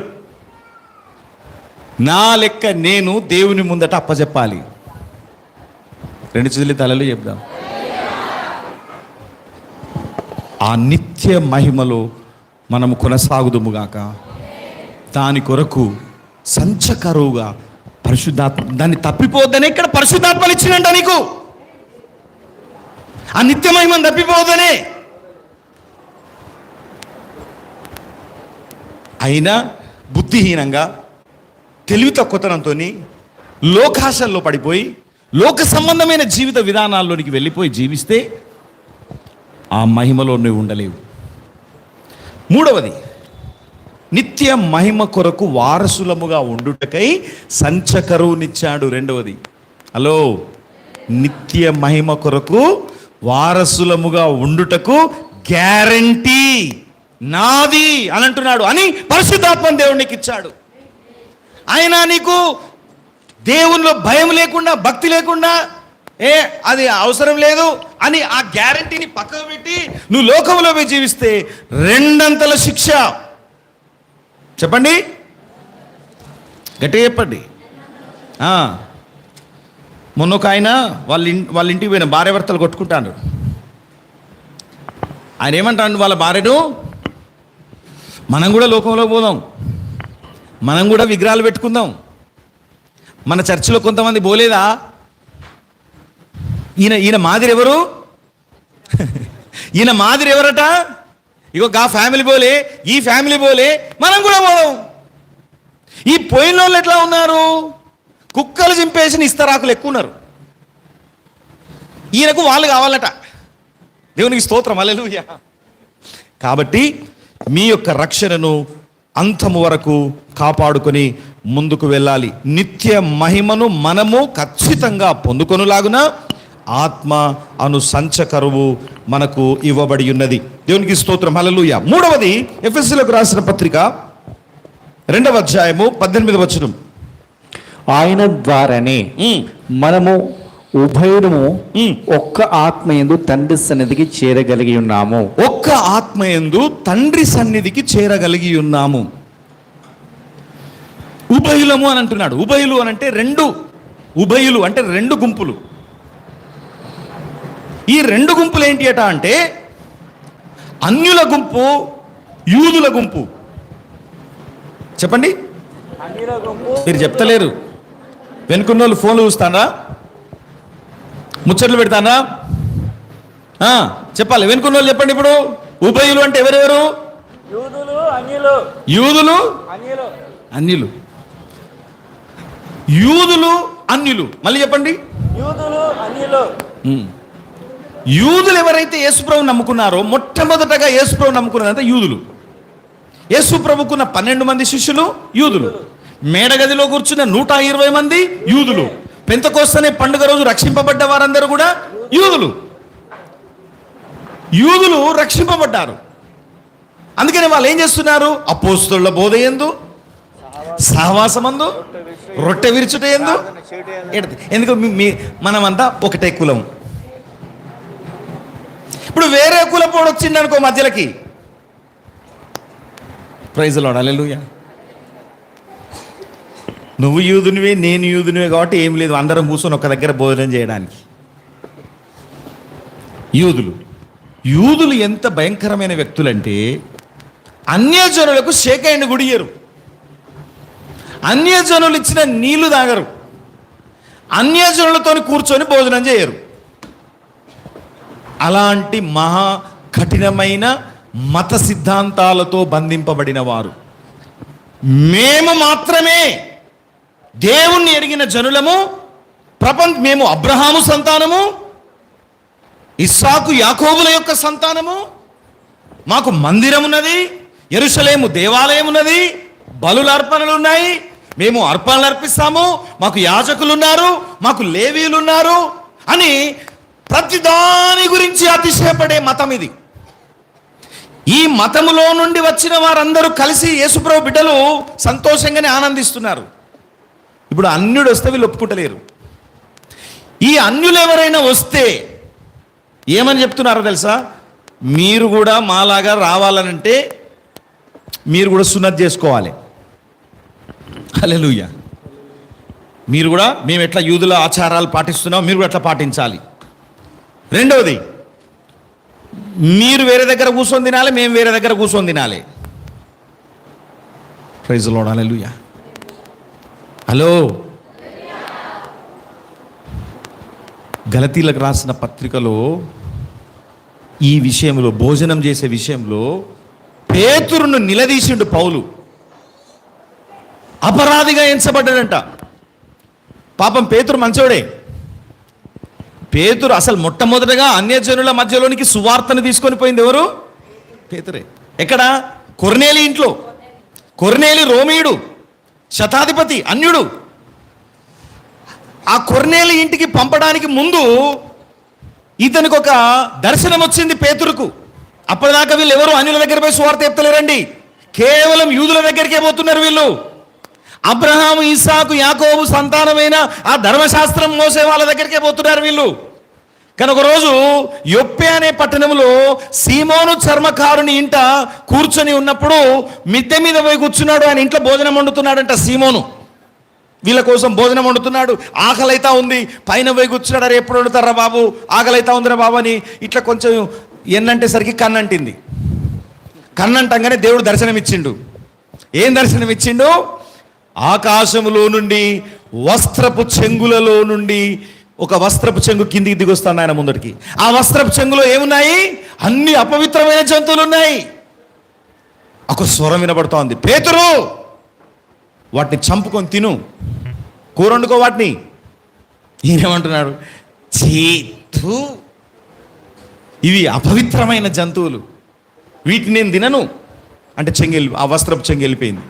నా లెక్క నేను దేవుని ముందట అప్పచెప్పాలి. 2 చేతులు తలలు చెప్దాం. ఆ నిత్య మహిమలో మనము కొనసాగుదుముగాక. దాని కొరకు సంచకరువుగా పరిశుద్ధాత్మ, దాన్ని తప్పిపోద్దనే ఇక్కడ పరిశుద్ధాత్మలు ఇచ్చినంట నీకు. ఆ నిత్య మహిమను తప్పిపోద్దనే. అయినా బుద్ధిహీనంగా, తెలివి తక్కువతనంతో, లోకాశల్లో పడిపోయి లోక సంబంధమైన జీవిత విధానాల్లోనికి వెళ్ళిపోయి జీవిస్తే ఆ మహిమలో నువ్వు ఉండలేవు. 3వది, నిత్య మహిమ కొరకు వారసులముగా ఉండుటకై సంచకరువునిచ్చాడు. 2వది, హలో, నిత్య మహిమ కొరకు వారసులముగా ఉండుటకు గ్యారంటీ నాది అని అంటున్నాడు. అని పరిశుద్ధాత్మ దేవునికి ఇచ్చాడు. ఆయన నీకు దేవునిలో భయం లేకుండా, భక్తి లేకుండా, అది అవసరం లేదు అని ఆ గ్యారంటీని పక్కకు పెట్టి నువ్వు లోకంలో పోయి జీవిస్తే 2 శిక్ష. చెప్పండి, గట్టిగా చెప్పండి. మొన్న ఒక ఆయన వాళ్ళ ఇంటికి పోయిన భార్యాభర్తలు కొట్టుకుంటాను. ఆయన ఏమంటాడు వాళ్ళ భార్యను, మనం కూడా లోకంలో పోదాం, మనం కూడా విగ్రహాలు పెట్టుకుందాం. మన చర్చిలో కొంతమంది పోలేదా, ఈయన మాదిరి ఎవరు, ఈయన మాదిరి ఎవరట, ఇగో గా ఫ్యామిలీ పోలే, ఈ ఫ్యామిలీ పోలే, మనం కూడా పోదాం. ఈ పోయిన వాళ్ళు ఎట్లా ఉన్నారు, కుక్కలు చింపేసిన ఇస్తరాకులు ఎక్కువ ఉన్నారు. ఈయనకు వాళ్ళు కావాలట. దేవునికి స్తోత్రం, హల్లెలూయా. కాబట్టి మీ యొక్క రక్షణను అంతము వరకు కాపాడుకొని ముందుకు వెళ్ళాలి. నిత్య మహిమను మనము ఖచ్చితంగా పొందుకొనులాగున ఆత్మ అను సంచకరువు మనకు ఇవ్వబడి ఉన్నది. దేవునికి స్తోత్రం, హల్లెలూయా. 3వది, ఎఫెసీయులకు రాసిన పత్రిక 2వ అధ్యాయము 18వ వచనం. ఆయన ద్వారానే మనము ఉభయులము ఒక్క ఆత్మయందు తండ్రి సన్నిధికి చేరగలిగి ఉన్నాము. ఒక్క ఆత్మయందు తండ్రి సన్నిధికి చేరగలిగి ఉన్నాము. ఉభయులము అని అంటున్నాడు. ఉభయులు అని అంటే 2, ఉభయులు అంటే 2 గుంపులు. ఈ 2 గుంపులు ఏంటి అట అంటే, అన్యుల గుంపు, యూదుల గుంపు. చెప్పండి, మీరు చెప్తలేరు. వెనుకున్నోళ్ళు ఫోన్లు చూస్తారా, ముచ్చట్లు పెడతానా? చెప్పాలి. వెనుకున్నోళ్ళు చెప్పండి. ఇప్పుడు ఉభయులు అంటే ఎవరెవరు? యూదులు, అన్యులు. యూదులు, అన్యులు. మళ్ళీ చెప్పండి. యూదులు ఎవరైతే యేసుప్రభు నమ్ముకున్నారో, మొట్టమొదటగా యేసుప్రభు నమ్ముకున్నారంటే యూదులు. యేసుప్రభుకున్న 12 మంది శిష్యులు యూదులు. మేడగదిలో కూర్చున్న 120 మంది యూదులు. పెంతెకోస్తనే పండుగ రోజు రక్షింపబడ్డ వారందరూ కూడా యూదులు. యూదులు రక్షింపబడ్డారు. అందుకని వాళ్ళు ఏం చేస్తున్నారు? అపోస్తలుల బోధ యందు, సహవాసమందు, రొట్టె విరుచుట యందు. ఎందుకు? మనమంతా ఒకటే కులం. ఇప్పుడు వేరే కులపోడు వచ్చింది అనుకో మధ్యలోకి, ప్రైజ్ లార్డ్, హల్లెలూయా. నువ్వు యూదునివే, నేను యూదునివే కాబట్టి ఏం లేదు, అందరం కూర్చొని ఒక దగ్గర భోజనం చేయడానికి. యూదులు ఎంత భయంకరమైన వ్యక్తులంటే, అన్యజనులకు షేక్ హ్యాండ్ కూడా ఇయ్యరు, అన్యజనులు ఇచ్చిన నీళ్లు తాగరు, అన్యజనులతో కూర్చొని భోజనం చేయరు. అలాంటి మహా కఠినమైన మత సిద్ధాంతాలతో బంధింపబడిన వారు. మేము మాత్రమే దేవుణ్ణి ఎరిగిన జనులము, మేము అబ్రహాము సంతానము, ఇస్సాకు యాకోబుల యొక్క సంతానము, మాకు మందిరం ఉన్నది, యెరూషలేము దేవాలయం ఉన్నది, బలుల అర్పణలు ఉన్నాయి, మేము అర్పణలు అర్పిస్తాము, మాకు యాజకులు ఉన్నారు, మాకు లేవీలు ఉన్నారు అని ప్రతి దాని గురించి అతిశయపడే మతం ఇది. ఈ మతములో నుండి వచ్చిన వారందరూ కలిసి యేసుప్రభు బిడ్డలు సంతోషంగానే ఆనందిస్తున్నారు. ఇప్పుడు అన్యుడు వస్తే వీళ్ళు ఒప్పుకుంటలేరు. ఈ అన్యులు ఎవరైనా వస్తే ఏమని చెప్తున్నారో తెలుసా? మీరు కూడా మాలాగా రావాలనంటే మీరు కూడా సున్నత్ చేసుకోవాలి. హల్లెలూయా. మీరు కూడా, మేము ఎట్లా యూదుల ఆచారాలు పాటిస్తున్నాం మీరు కూడా అట్లా పాటించాలి. రెండవది, మీరు వేరే దగ్గర కూర్చొని తినాలి, మేము వేరే దగ్గర కూర్చొని తినాలి. ప్రైజ్ లార్డ్, హల్లెలూయా. హలో, గలతీలకు రాసిన పత్రికలో ఈ విషయంలో, భోజనం చేసే విషయంలో పేతురును నిలదీసిండు పౌలు. అపరాధిగా ఎంచబడ్డాడంట. పాపం పేతురు మంచోడే. పేతురు అసలు మొట్టమొదటగా అన్యజనుల మధ్యలోనికి సువార్తను తీసుకొని పోయింది ఎవరు? పేతురే. ఎక్కడ? కొర్నేలి ఇంట్లో. కొర్నేలి రోమీయుడు, శతాధిపతి, అన్యుడు. ఆ కొర్నేలి ఇంటికి పంపడానికి ముందు ఇతనికి ఒక దర్శనం వచ్చింది పేతురుకు. అప్పటిదాకా వీళ్ళు ఎవరు అన్యుల దగ్గర పోయి సువార్త చెప్తలేరండి, కేవలం యూదుల దగ్గరికే పోతున్నారు వీళ్ళు. అబ్రహాము, ఇస్సాకు, యాకోబు సంతానమైన ఆ ధర్మశాస్త్రం మోసే వాళ్ళ దగ్గరికే పోతున్నారు వీళ్ళు. కానీ ఒకరోజు యొప్పే అనే పట్టణంలో సీమోను చర్మకారుని ఇంట కూర్చొని ఉన్నప్పుడు మిద్దె మీద పోయి కూర్చున్నాడు. ఆయన ఇంట్లో భోజనం వండుతున్నాడంట సీమోను. వీళ్ళ కోసం భోజనం వండుతున్నాడు. ఆకలి అయితే ఉంది, పైన పోయి కూర్చున్నాడు. అరే ఎప్పుడు వండుతారా బాబు, ఆకలి అయితే ఉందిరా బాబు అని ఇట్లా కొంచెం ఎన్నంటే సరికి కన్నంటింది. కన్నంటంగానే దేవుడు దర్శనం ఇచ్చిండు. ఏం దర్శనం ఇచ్చిండు? ఆకాశములో నుండి, వస్త్రపు చెంగులలో నుండి ఒక వస్త్రపు చెంగు కిందికి దిగొస్తాడు ఆయన ముందటికి. ఆ వస్త్రపు చెంగులో ఏమున్నాయి? అన్ని అపవిత్రమైన జంతువులు ఉన్నాయి. ఒక స్వరం వినబడుతోంది, పేతురు వాటిని చంపుకొని తిను, కూర వండుకో వాటిని. ఈయనేమంటున్నాడు? చేతు, ఇవి అపవిత్రమైన జంతువులు, వీటిని నేను తినను అంటే చెంగెళ్ళి, ఆ వస్త్రపు చెంగు వెళ్ళిపోయింది.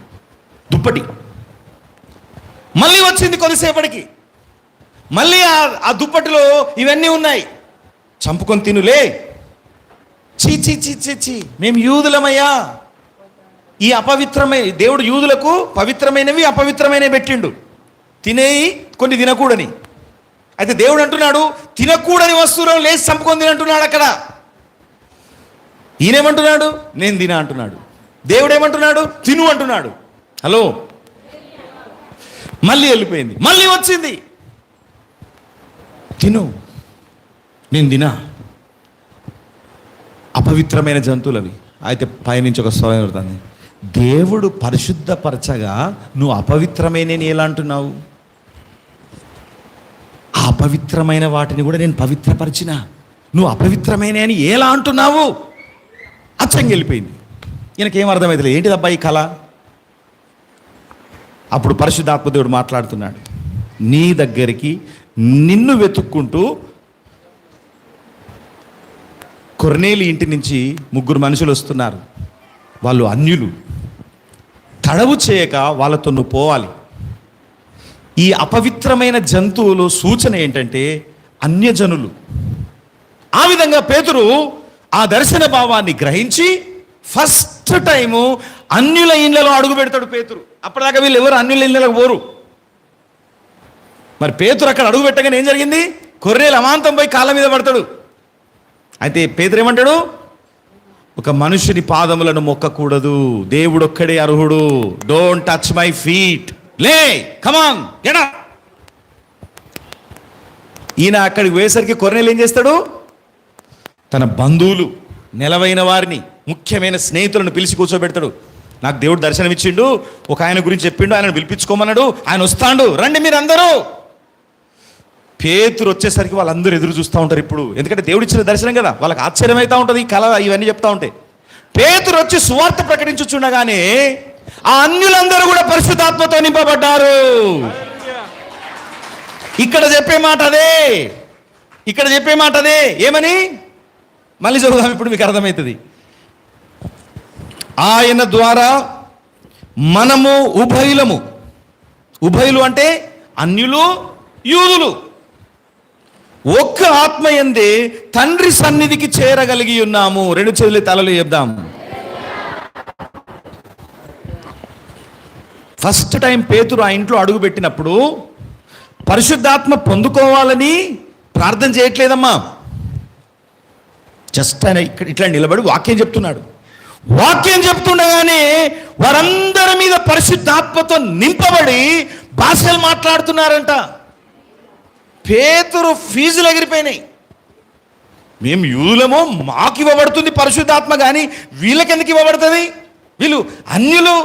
దుప్పటి మళ్ళీ వచ్చింది కొద్దిసేపటికి. మళ్ళీ ఆ దుప్పటిలో ఇవన్నీ ఉన్నాయి. చంపుకొని తినులే. చీ చీ చీ చీ చీ, మేము యూదులమయ్యా. ఈ అపవిత్రమైన దేవుడు యూదులకు పవిత్రమైనవి అపవిత్రమైనవి పెట్టిండు. తినేయి, కొన్ని తినకూడని. అయితే దేవుడు అంటున్నాడు తినకూడని వస్తువులను లేచి చంపుకొని తినంటున్నాడు అక్కడ. ఈయనేమంటున్నాడు? నేను తిన అంటున్నాడు. దేవుడు ఏమంటున్నాడు? తిను అంటున్నాడు. హలో, మళ్ళీ వెళ్ళిపోయింది. మళ్ళీ వచ్చింది, తిను, నేను తినా. అపవిత్రమైన జంతువులు అవి. అయితే పైనుంచి ఒక స్వరం పడుతుంది, దేవుడు పరిశుద్ధపరచగా నువ్వు అపవిత్రమైన ఎలా అంటున్నావు? ఆ అపవిత్రమైన వాటిని కూడా నేను పవిత్రపరిచిన, నువ్వు అపవిత్రమైన అని ఎలా అంటున్నావు? అచ్చంగా వెళ్ళిపోయింది. ఈయనకేం అర్థమవుతుంది, ఏంటిదబ్బా ఈ కళ? అప్పుడు పరిశుద్ధాత్మ దేవుడు మాట్లాడుతున్నాడు, నీ దగ్గరికి నిన్ను వెతుక్కుంటూ కొర్నేలి ఇంటి నుంచి 3 మనుషులు వస్తున్నారు. వాళ్ళు అన్యులు, తడవు చేయక వాళ్ళతో నువ్వు పోవాలి. ఈ అపవిత్రమైన జంతువులు సూచన ఏంటంటే అన్యజనులు. ఆ విధంగా పేతురు ఆ దర్శన భావాన్ని గ్రహించి ఫస్ట్ టైము అన్యుల ఇళ్ళలో అడుగు పెడతాడు పేతురు. అప్పటిదాకా వీళ్ళు ఎవరు అన్యుల ఇళ్ళకి పోరు. మరి పేతురు అక్కడ అడుగు పెట్టగానే ఏం జరిగింది? కొర్నేలు అమాంతం పోయి కాళ్ళ మీద పడతాడు. అయితే పేతురు ఏమంటాడు? ఒక మనుషుని పాదములను మొక్కకూడదు, దేవుడొక్కడే అర్హుడు, డోంట్ టచ్ మై ఫీట్, లే కమాన్ గెట్ అప్. ఈయన అక్కడికి పోయేసరికి కొర్నేలు ఏం చేస్తాడు? తన బంధువులు, నెలవైన వారిని, ముఖ్యమైన స్నేహితులను పిలిచి కూర్చోబెడతాడు. నాకు దేవుడు దర్శనం ఇచ్చిండు, ఒక ఆయన గురించి చెప్పిండు, ఆయనను పిలిపించుకోమన్నాడు, ఆయన వస్తాడు, రండి మీరు అందరూ. పేతురు వచ్చేసరికి వాళ్ళందరూ ఎదురు చూస్తూ ఉంటారు ఇప్పుడు, ఎందుకంటే దేవుడు ఇచ్చిన దర్శనం కదా, వాళ్ళకి ఆశ్చర్యం అవుతూ ఉంటుంది ఈ కళ ఇవన్నీ చెప్తా ఉంటాయి. పేతురు వచ్చి సువార్త ప్రకటించుచుండగానే ఆ అన్యులందరూ కూడా పరిశుద్ధాత్మతో నింపబడ్డారు. ఇక్కడ చెప్పే మాట అదే, ఇక్కడ చెప్పే మాట అదే. ఏమని? మళ్ళీ చదువుదాం, ఇప్పుడు మీకు అర్థమవుతుంది. ఆయన ద్వారా మనము ఉభయులము, ఉభయులు అంటే అన్యులు యూదులు, ఒక్క ఆత్మయందే తండ్రి సన్నిధికి చేరగలిగి ఉన్నాము. 2 చేతుల తలలు చెప్దాం. ఫస్ట్ టైం పేతురు ఆ ఇంట్లో అడుగు పెట్టినప్పుడు పరిశుద్ధాత్మ పొందుకోవాలని ప్రార్థన చేయట్లేదమ్మా. జస్ట్ ఆయన ఇక్కడ ఇట్లా నిలబడి వాక్యం చెప్తున్నాడు. వాక్యం చెప్తుండగానే వారందరి మీద పరిశుద్ధాత్మతో నింపబడి భాషలు మాట్లాడుతున్నారంట. పేతురు ఫీజులు ఎగిరిపోయినాయి. మేము యూదులము, మాకు ఇవ్వబడుతుంది పరిశుద్ధాత్మ, కానీ వీళ్ళకెందుకు ఇవ్వబడుతుంది? వీళ్ళు అన్యులు,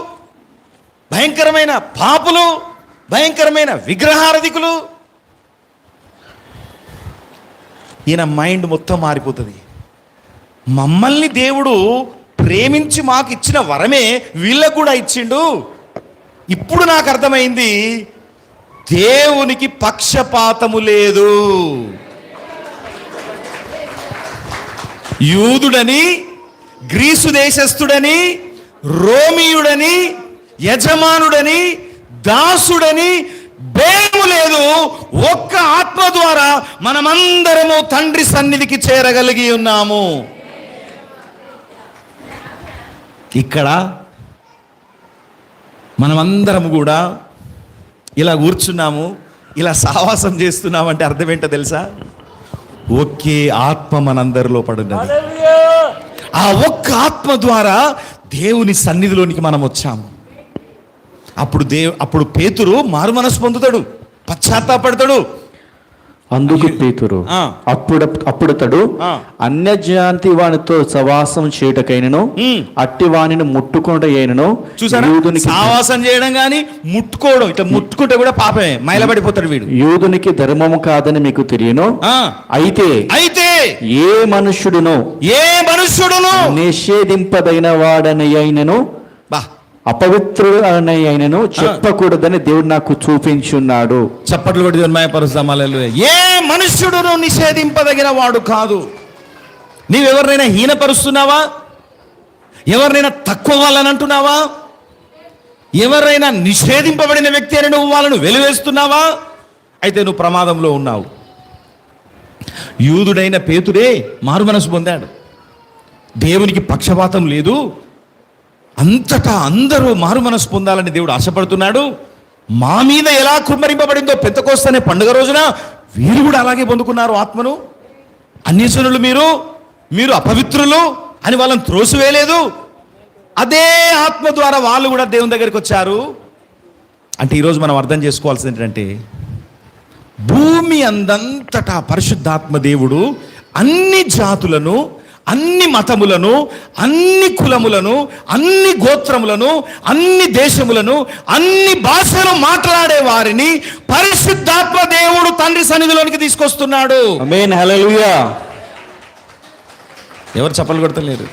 భయంకరమైన పాపులు, భయంకరమైన విగ్రహారధికులు. ఈయన మైండ్ మొత్తం మారిపోతుంది. మమ్మల్ని దేవుడు ప్రేమించి మాకు ఇచ్చిన వరమే వీళ్ళకు కూడా ఇచ్చిండు. ఇప్పుడు నాకు అర్థమైంది, దేవునికి పక్షపాతము లేదు. యూదుడని, గ్రీసు దేశస్థుడని, రోమియుడని, యజమానుడని, దాసుడని భేదము లేదు. ఒక్క ఆత్మ ద్వారా మనమందరము తండ్రి సన్నిధికి చేరగలిగి ఉన్నాము. ఇక్కడ మనమందరము కూడా ఇలా కూర్చున్నాము, ఇలా సహవాసం చేస్తున్నాము అంటే అర్థం ఏంటో తెలుసా? ఒకే ఆత్మ మనందరిలో పడున్నది. ఆ ఒక్క ఆత్మ ద్వారా దేవుని సన్నిధిలోనికి మనం వచ్చాము. అప్పుడు పేతురు మారు మనసు పొందుతాడు, పశ్చాత్తాపడతాడు. అందుకు పేతురు అప్పుడతడు అన్యజాతి వానితో సవాసం చేయుటకైనను అట్టి వానిని ముట్టుకొనుట అయినను. చూసారా, సవాసం చేయడం గాని ముట్టుకోవడం, ఇట్లా ముట్టుకుంటే కూడా పాపమే, మైలబడిపోతాడు వీడు. యూదునికి ధర్మము కాదని మీకు తెలియను. అయితే ఏ మనుష్యుడును నిషేధింపదైన వాడని అయినను అపవిత్రుడైనను చెప్పకూడదని దేవుడు నాకు చూపించున్నాడు. చప్పట్లు కొట్టి మాయపరుస్తాం. ఏ మనుష్యుడును నిషేధింపదగిన వాడు కాదు. నీవెవరినైనా హీనపరుస్తున్నావా? ఎవరినైనా తక్కువ వాళ్ళని అంటున్నావా? ఎవరైనా నిషేధింపబడిన వ్యక్తి అని నువ్వు వాళ్ళను వెలివేస్తున్నావా? అయితే నువ్వు ప్రమాదంలో ఉన్నావు. యూదుడైన పేతురే మారు మనసు పొందాడు. దేవునికి పక్షపాతం లేదు, అంతటా అందరూ మారు మనసు పొందాలని దేవుడు ఆశపడుతున్నాడు. మా మీద ఎలా కుమ్మరింపబడిందో పెంతెకోస్తు అనే పండుగ రోజున వీరు కూడా అలాగే పొందుకున్నారు ఆత్మను. అన్యజనులు మీరు అపవిత్రులు అని వాళ్ళని త్రోసివేయలేదు. అదే ఆత్మ ద్వారా వాళ్ళు కూడా దేవుని దగ్గరికి వచ్చారు. అంటే ఈరోజు మనం అర్థం చేసుకోవాల్సింది ఏంటంటే, భూమి అందంతటా పరిశుద్ధాత్మ దేవుడు అన్ని జాతులను, అన్ని మతములను, అన్ని కులములను, అన్ని గోత్రములను, అన్ని దేశములను, అన్ని భాషలు మాట్లాడే వారిని పరిశుద్ధాత్మ దేవుడు తండ్రి సన్నిధిలోనికి తీసుకొస్తున్నాడు. ఆమేన్, హల్లెలూయా. ఎవరు చప్పలు కొడతలేరు?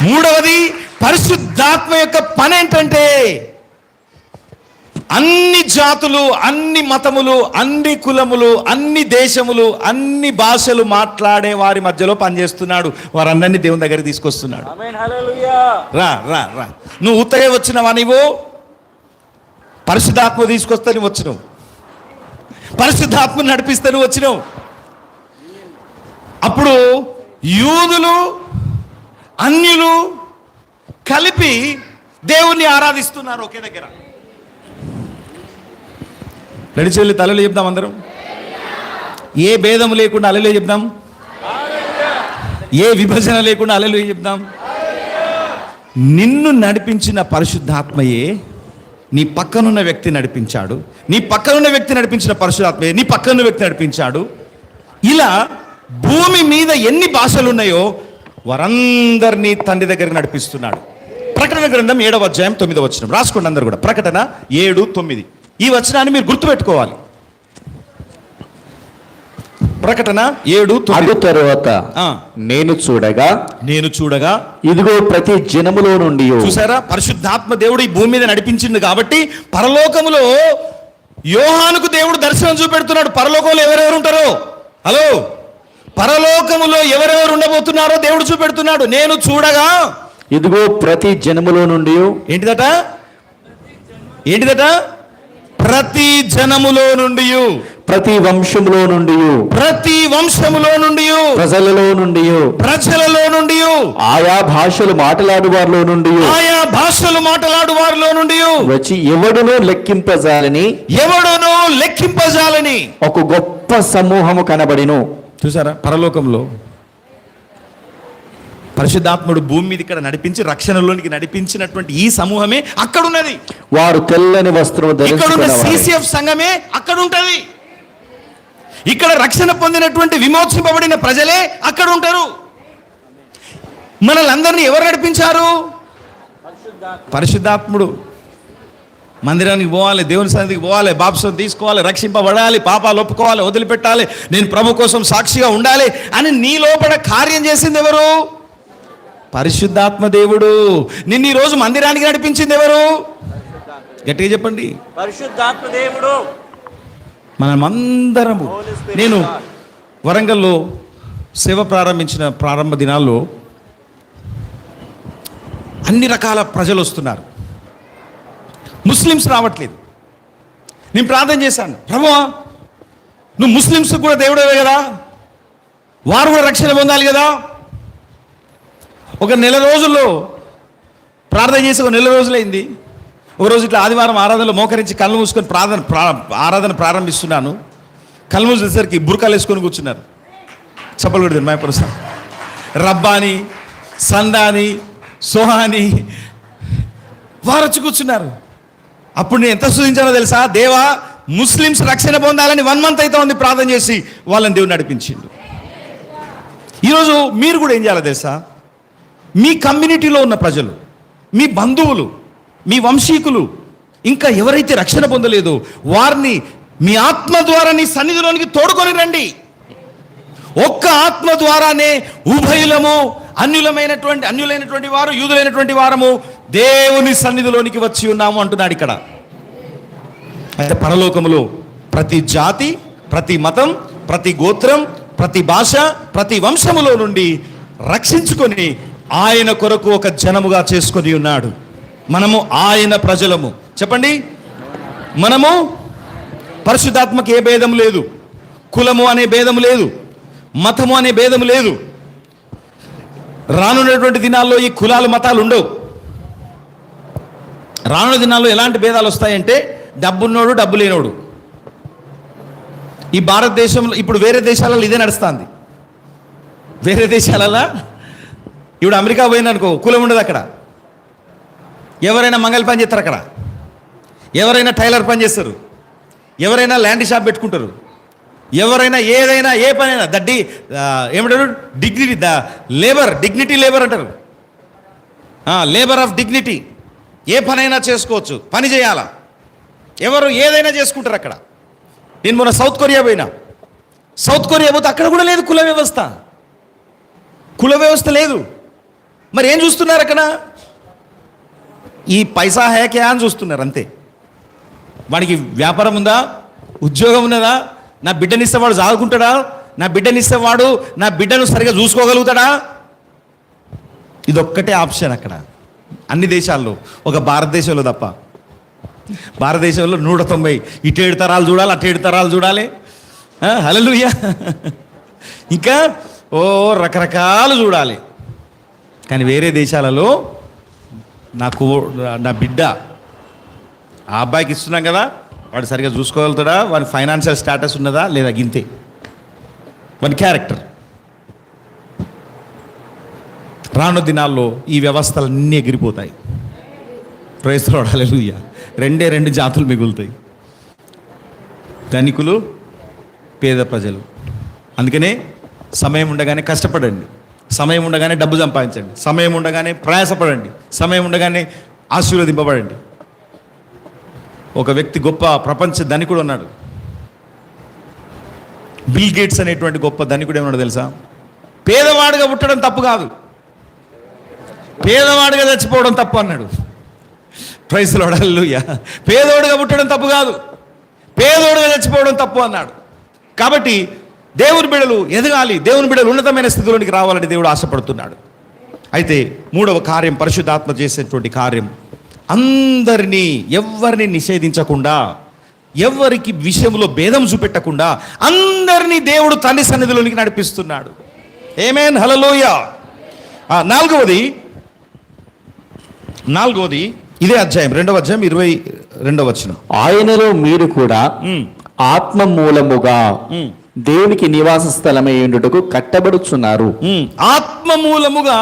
మూడవది, పరిశుద్ధాత్మ యొక్క పని ఏంటంటే అన్ని జాతులు, అన్ని మతములు, అన్ని కులములు, అన్ని దేశములు, అన్ని భాషలు మాట్లాడే వారి మధ్యలో పనిచేస్తున్నాడు. వారందరినీ దేవుని దగ్గరికి తీసుకొస్తున్నాడు. రా రా రా. నువ్వు ఉత్తరే వచ్చినవా? నీవు పరిశుద్ధాత్మ తీసుకొస్తే నువ్వు వచ్చినావు, పరిశుద్ధాత్మను నడిపిస్తే నువ్వు వచ్చినావు. అప్పుడు యూదులు అన్యులు కలిపి దేవుణ్ణి ఆరాధిస్తున్నారు ఒకే దగ్గర. నడిచెల్లి తలలు చెప్దాం అందరం. ఏ భేదము లేకుండా హల్లెలూయా చెప్దాం. ఏ విభజన లేకుండా హల్లెలూయా చెప్దాం. నిన్ను నడిపించిన పరిశుద్ధాత్మయే నీ పక్కనున్న వ్యక్తి నడిపించాడు. నీ పక్కనున్న వ్యక్తి నడిపించిన పరిశుద్ధాత్మయే నీ పక్కనున్న వ్యక్తి నడిపించాడు. ఇలా భూమి మీద ఎన్ని భాషలు ఉన్నాయో వారందరినీ తండ్రి దగ్గరికి నడిపిస్తున్నాడు. ప్రకటన గ్రంథం 7వ అధ్యాయం 9వ వచనం రాసుకోండి అందరు కూడా. ప్రకటన 7:9. ఈ వచనాన్ని మీరు గుర్తుపెట్టుకోవాలి. ప్రకటన 7:9. తరువాత నేను చూడగా ఇదిగో ప్రతి జనములో నుండి. చూసారా, పరిశుద్ధాత్మ దేవుడు ఈ భూమి మీద నడిపించింది కాబట్టి పరలోకములో యోహానుకు దేవుడు దర్శనం చూపెడుతున్నాడు. పరలోకంలో ఎవరెవరు ఉంటారో, హలో, పరలోకములో ఎవరెవరు ఉండబోతున్నారో దేవుడు చూపెడుతున్నాడు. నేను చూడగా ఇదిగో ప్రతి జనములో నుండి. ఏంటిదట? ప్రతి జనములో నుండి, ప్రతి వంశములో నుండి, ప్రతి వంశములో నుండి, ప్రజలలో నుండి, ఆయా భాషలు మాట్లాడు వారిలో నుండి వచ్చి ఎవడునూ లెక్కింపజాలని ఒక గొప్ప సమూహము కనబడిను. చూసారా, పరలోకంలో పరిశుద్ధాత్ముడు భూమి మీద ఇక్కడ నడిపించి రక్షణలోనికి నడిపించినటువంటి ఈ సమూహమే అక్కడ ఉన్నది. వారు తెల్లని వస్త్రము ధరించుకున్న సిసిఎఫ్ సంఘమే అక్కడ ఉంటది. ఇక్కడ రక్షణ పొందినటువంటి విమోచింపబడిన ప్రజలే అక్కడ ఉంటారు. మనల్ని ఎవరు నడిపించారు? పరిశుద్ధాత్ముడు. మందిరానికి పోవాలి, దేవుని సన్నిధికి పోవాలి, బాప్సం తీసుకోవాలి, రక్షింపబడాలి, పాపాలు ఒప్పుకోవాలి, వదిలిపెట్టాలి, నేను ప్రభు కోసం సాక్షిగా ఉండాలి అని నీ లోపల కార్యం చేసింది ఎవరు? పరిశుద్ధాత్మ దేవుడు. నిన్ను ఈ రోజు మందిరానికి నడిపించింది ఎవరు? గట్టిగా చెప్పండి. పరిశుద్ధాత్మ దేవుడు. మనమందరము. నేను వరంగల్లో సేవ ప్రారంభించిన ప్రారంభ దినాల్లో అన్ని రకాల ప్రజలు వస్తున్నారు. ముస్లిమ్స్ రావట్లేదు. నేను ప్రార్థన చేశాను, ప్రభువా నువ్వు ముస్లిమ్స్ కూడా దేవుడేవే కదా, వారు కూడా రక్షణ పొందాలి కదా. ఒక నెల రోజుల్లో ప్రార్థన చేసి ఒక నెల రోజులైంది. ఒకరోజు ఇట్లా ఆదివారం ఆరాధనలో మోకరించి కళ్ళు మూసుకొని ఆరాధన ప్రారంభిస్తున్నాను. కళ్ళు మూసేసరికి బుర్కాలు వేసుకొని కూర్చున్నారు. చప్పలు కొడుతుంది మాయపరుసా, రబ్బాని, సందాని, సోహాని వారు వచ్చి కూర్చున్నారు. అప్పుడు నేను ఎంత స్తుతించానో తెలుసా? దేవా, ముస్లిమ్స్ రక్షణ పొందాలని 1 month అయితే ఉంది ప్రార్థన చేసి వాళ్ళని దేవుడు నడిపించిండు. ఈరోజు మీరు కూడా ఏం చేయాలో తెలుసా? మీ కమ్యూనిటీలో ఉన్న ప్రజలు, మీ బంధువులు, మీ వంశీకులు, ఇంకా ఎవరైతే రక్షణ పొందలేదో వారిని మీ ఆత్మ ద్వారా నీ సన్నిధిలోనికి తోడుకొని రండి. ఒక్క ఆత్మ ద్వారానే ఉభయులము, అన్యులైనటువంటి వారు, యూదులైనటువంటి వారము దేవుని సన్నిధిలోనికి వచ్చి ఉన్నాము అంటున్నాడు ఇక్కడ. అయితే పరలోకములో ప్రతి జాతి, ప్రతి మతం, ప్రతి గోత్రం, ప్రతి భాష, ప్రతి వంశములో నుండి రక్షించుకొని ఆయన కొరకు ఒక జనముగా చేసుకొని ఉన్నాడు. మనము ఆయన ప్రజలము. చెప్పండి, మనము పరిశుద్ధాత్మకి ఏ భేదం లేదు, కులము అనే భేదం లేదు, మతము అనే భేదం లేదు. రానున్నటువంటి దినాల్లో ఈ కులాలు మతాలు ఉండవు. రానున్న దినాల్లో ఎలాంటి భేదాలు వస్తాయంటే డబ్బున్నోడు, డబ్బు లేనోడు. ఈ భారతదేశంలో ఇప్పుడు వేరే దేశాలలో ఇదే నడుస్తుంది. వేరే దేశాలలో ఇప్పుడు అమెరికా పోయిందనుకో, కులం ఉండదు అక్కడ. ఎవరైనా మంగళ పని చేస్తారు అక్కడ, ఎవరైనా టైలర్ పని చేస్తారు, ఎవరైనా ల్యాండ్ షాప్ పెట్టుకుంటారు, ఎవరైనా ఏదైనా ఏ పనైనా ఏమంటారు డిగ్నిటీ డిగ్నిటీ లేబర్ అంటారు. Labour of dignity. ఏ పనైనా చేసుకోవచ్చు, పని చేయాలా, ఎవరు ఏదైనా చేసుకుంటారు అక్కడ. నేను మొన్న సౌత్ కొరియా పోతే అక్కడ కూడా లేదు కుల వ్యవస్థ లేదు. మరి ఏం చూస్తున్నారు అక్కడ? ఈ పైసా హేకే అని చూస్తున్నారు అంతే. వాడికి వ్యాపారం ఉందా, ఉద్యోగం ఉన్నదా, నా బిడ్డనిస్తే వాడు చదువుకుంటాడా, నా బిడ్డను సరిగా చూసుకోగలుగుతాడా? ఇదొక్కటే ఆప్షన్ అక్కడ అన్ని దేశాల్లో, ఒక భారతదేశంలో తప్ప. భారతదేశంలో 190 ఇటు 7 తరాలు చూడాలి, అటు 7 తరాలు చూడాలి. హల్లెలూయా. ఇంకా రకరకాలు చూడాలి. కానీ వేరే దేశాలలో నా బిడ్డ ఆ అబ్బాయికి ఇస్తున్నాం కదా, వాడు సరిగా చూసుకోగలుగుతాడా, వాడి ఫైనాన్షియల్ స్టేటస్ ఉన్నదా లేదా, గింతే వాడి క్యారెక్టర్. రాను దినాల్లో ఈ వ్యవస్థలన్నీ ఎగిరిపోతాయి. Praise the lord. హల్లెలూయా. 2 జాతులు మిగులుతాయి, ధనికులు, పేద ప్రజలు. అందుకనే సమయం ఉండగానే కష్టపడండి, సమయం ఉండగానే డబ్బు సంపాదించండి, సమయం ఉండగానే ప్రయాసపడండి, సమయం ఉండగానే ఆశీర్వదింపబడండి. ఒక వ్యక్తి గొప్ప ప్రపంచ ధనికుడు ఉన్నాడు, బిల్ గేట్స్ అనేటువంటి గొప్ప ధనికుడు. ఏమన్నాడు తెలుసా? పేదవాడిగా పుట్టడం తప్పు కాదు, పేదవాడిగా చచ్చిపోవడం తప్పు అన్నాడు. Praise the lord. హల్లెలూయా. పేదోడిగా పుట్టడం తప్పు కాదు, పేదోడిగా చచ్చిపోవడం తప్పు అన్నాడు. కాబట్టి దేవుని బిడ్డలు ఎదగాలి, దేవుని బిడ్డలు ఉన్నతమైన స్థితిలోనికి రావాలని దేవుడు ఆశపడుతున్నాడు. అయితే 3వ కార్యం, పరిశుద్ధాత్మ చేసేటువంటి కార్యం, అందరినీ ఎవరిని నిషేధించకుండా, ఎవరికి విషయంలో భేదం చూపెట్టకుండా అందరినీ దేవుడు తండ్రి సన్నిధిలోనికి నడిపిస్తున్నాడు. ఆమేన్. హల్లెలూయా. 4వది ఇదే అధ్యాయం, 2వ అధ్యాయం 22వ వచనం. ఆయనలో మీరు కూడా ఆత్మ మూలముగా దేవునికి నివాస స్థలమై ఉండుటకు కట్టబడుచున్నారు. ఆత్మ మూలముగా